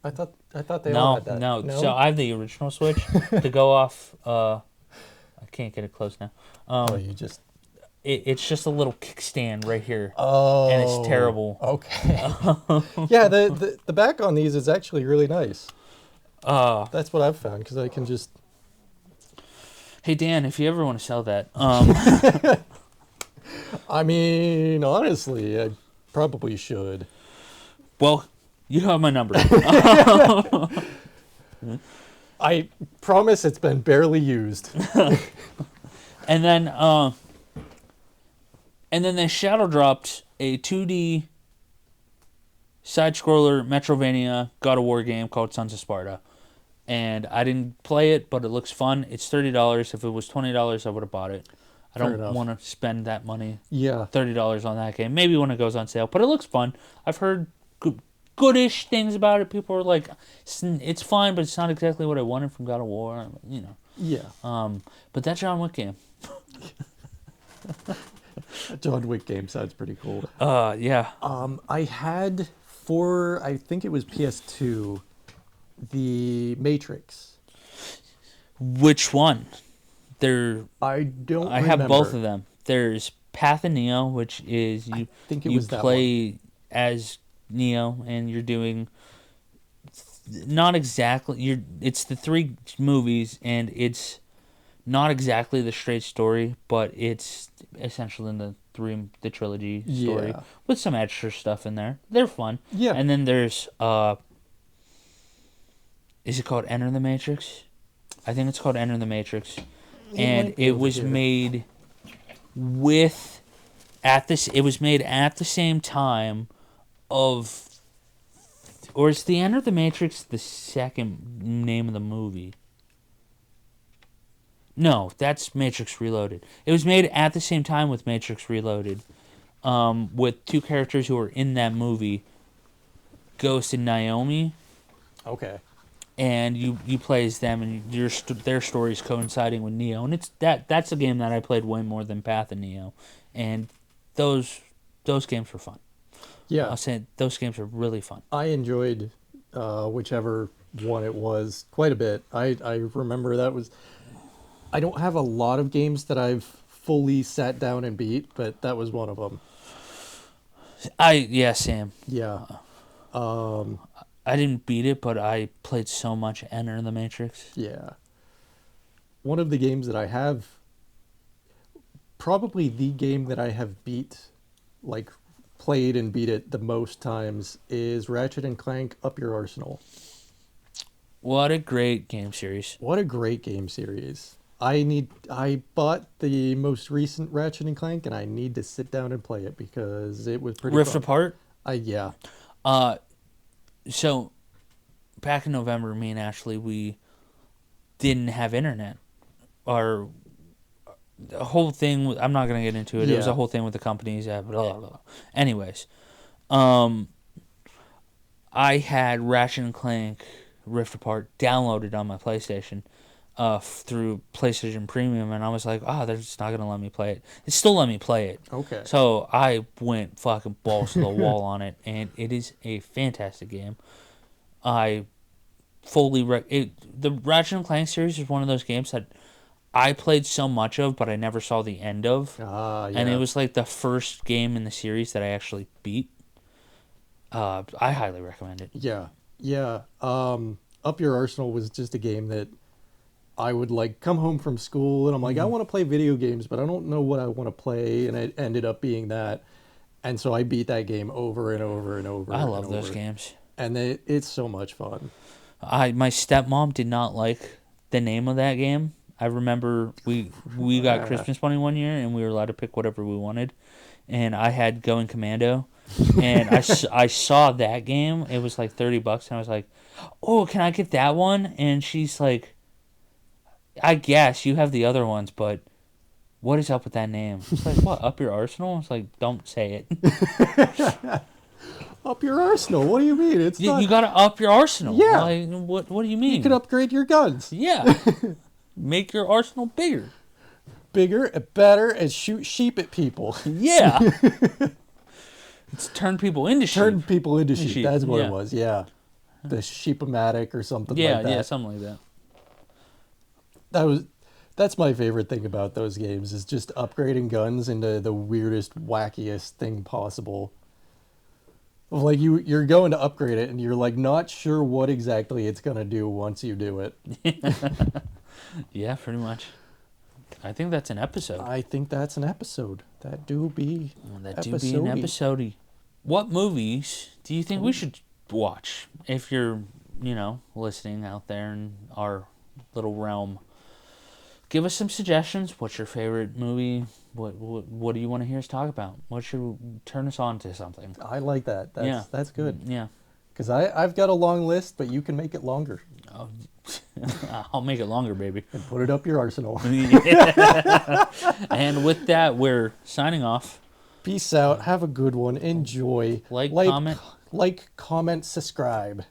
I thought they all No, had that. no. So I have the original Switch to go off. I can't get it close now. Oh, you just. It's just a little kickstand right here, Oh. and it's terrible. Okay. Yeah, the back on these is actually really nice. That's what I've found because I can just. Hey Dan, if you ever want to sell that, I mean, honestly, I probably should. well, you have my number. I promise it's been barely used. And then they shadow dropped a 2D side scroller Metrovania God of War game called Sons of Sparta. And I didn't play it, but it looks fun. It's $30. If it was $20, I would have bought it. I Fair don't enough. want to spend that money, Yeah. $30 on that game. Maybe when it goes on sale, but it looks fun. I've heard goodish things about it. People are like, it's fine, but it's not exactly what I wanted from God of War. You know. Yeah. But that John Wick game. John Wick game sounds pretty cool. Yeah. I had for I think it was PS2, the Matrix. Which one? There. I don't. I have both of them. There's Path of Neo, which is you. I think it you was that play as Neo, and you're doing. Not exactly. It's the 3 movies, and it's not exactly the straight story, but it's essentially in the trilogy story Yeah. with some extra stuff in there. They're fun. Yeah. And then there's is it called Enter the Matrix? I think it's called Enter the Matrix. And it was made it was made at the same time of, or is the Enter the Matrix the second name of the movie? No, that's Matrix Reloaded. It was made at the same time with Matrix Reloaded, with 2 characters who were in that movie, Ghost and Naomi, Okay. and you play as them, and their stories coinciding with Neo, and that's a game that I played way more than Path and Neo, and those games were fun. Yeah. I'll say those games are really fun. I enjoyed whichever one it was quite a bit. I remember that was. I don't have a lot of games that I've fully sat down and beat, but that was one of them. Sam. Yeah. I didn't beat it, but I played so much Enter the Matrix. Yeah. One of the games that I have, probably the game that I have beat, like played and beat it the most times, is Ratchet and Clank Up Your Arsenal. What a great game series. What a great game series. I bought the most recent Ratchet and Clank, and I need to sit down and play it because it was pretty Rift fun. Apart? Yeah. So, back in November, me and Ashley, we didn't have internet. The whole thing, I'm not going to get into it. It was Yeah. a whole thing with the companies. Blah, blah, blah. Anyways, I had Ratchet and Clank Rift Apart downloaded on my PlayStation through PlayStation Premium, and I was like, they're just not going to let me play it. It still let me play it. Okay. So I went fucking balls to the wall on it, and it is a fantastic game. I fully the Ratchet and Clank series is one of those games that I played so much of, but I never saw the end of. Yeah. And it was like the first game in the series that I actually beat. I highly recommend it. Yeah. Yeah. Up Your Arsenal was just a game that I would like come home from school and I'm like, I want to play video games, but I don't know what I want to play. And it ended up being that. And so I beat that game over and over and over. I love those games. And it's so much fun. My stepmom did not like the name of that game. I remember we got Christmas money one year and we were allowed to pick whatever we wanted. And I had Going Commando. And I saw that game. It was like $30 and I was like, oh, can I get that one? And she's like, I guess you have the other ones, but what is up with that name? It's like, what, Up Your Arsenal? It's like, don't say it. Up Your Arsenal? What do you mean? It's not... You gotta up your arsenal. Yeah. Like, what do you mean? You could upgrade your guns. Yeah. Make your arsenal bigger. Bigger and better and shoot sheep at people. Yeah. It's turn people into sheep. Turn people into sheep. That's what Yeah. it was, yeah. The sheep-o-matic or something like that. Yeah, something like that. That's my favorite thing about those games is just upgrading guns into the weirdest, wackiest thing possible. Like you're going to upgrade it and you're like not sure what exactly it's gonna do once you do it. Yeah, pretty much. I think that's an episode. I think that's an episode. That do be That do be an episode. What movies do you think we should watch if you're, listening out there in our little realm? Give us some suggestions. What's your favorite movie? What do you want to hear us talk about? What should turn us on to something? I like that. That's good. Yeah. Because I've got a long list, but you can make it longer. Oh, I'll make it longer, baby. And put it up your arsenal. And with that, we're signing off. Peace out. Have a good one. Enjoy. Comment. Like, comment, subscribe.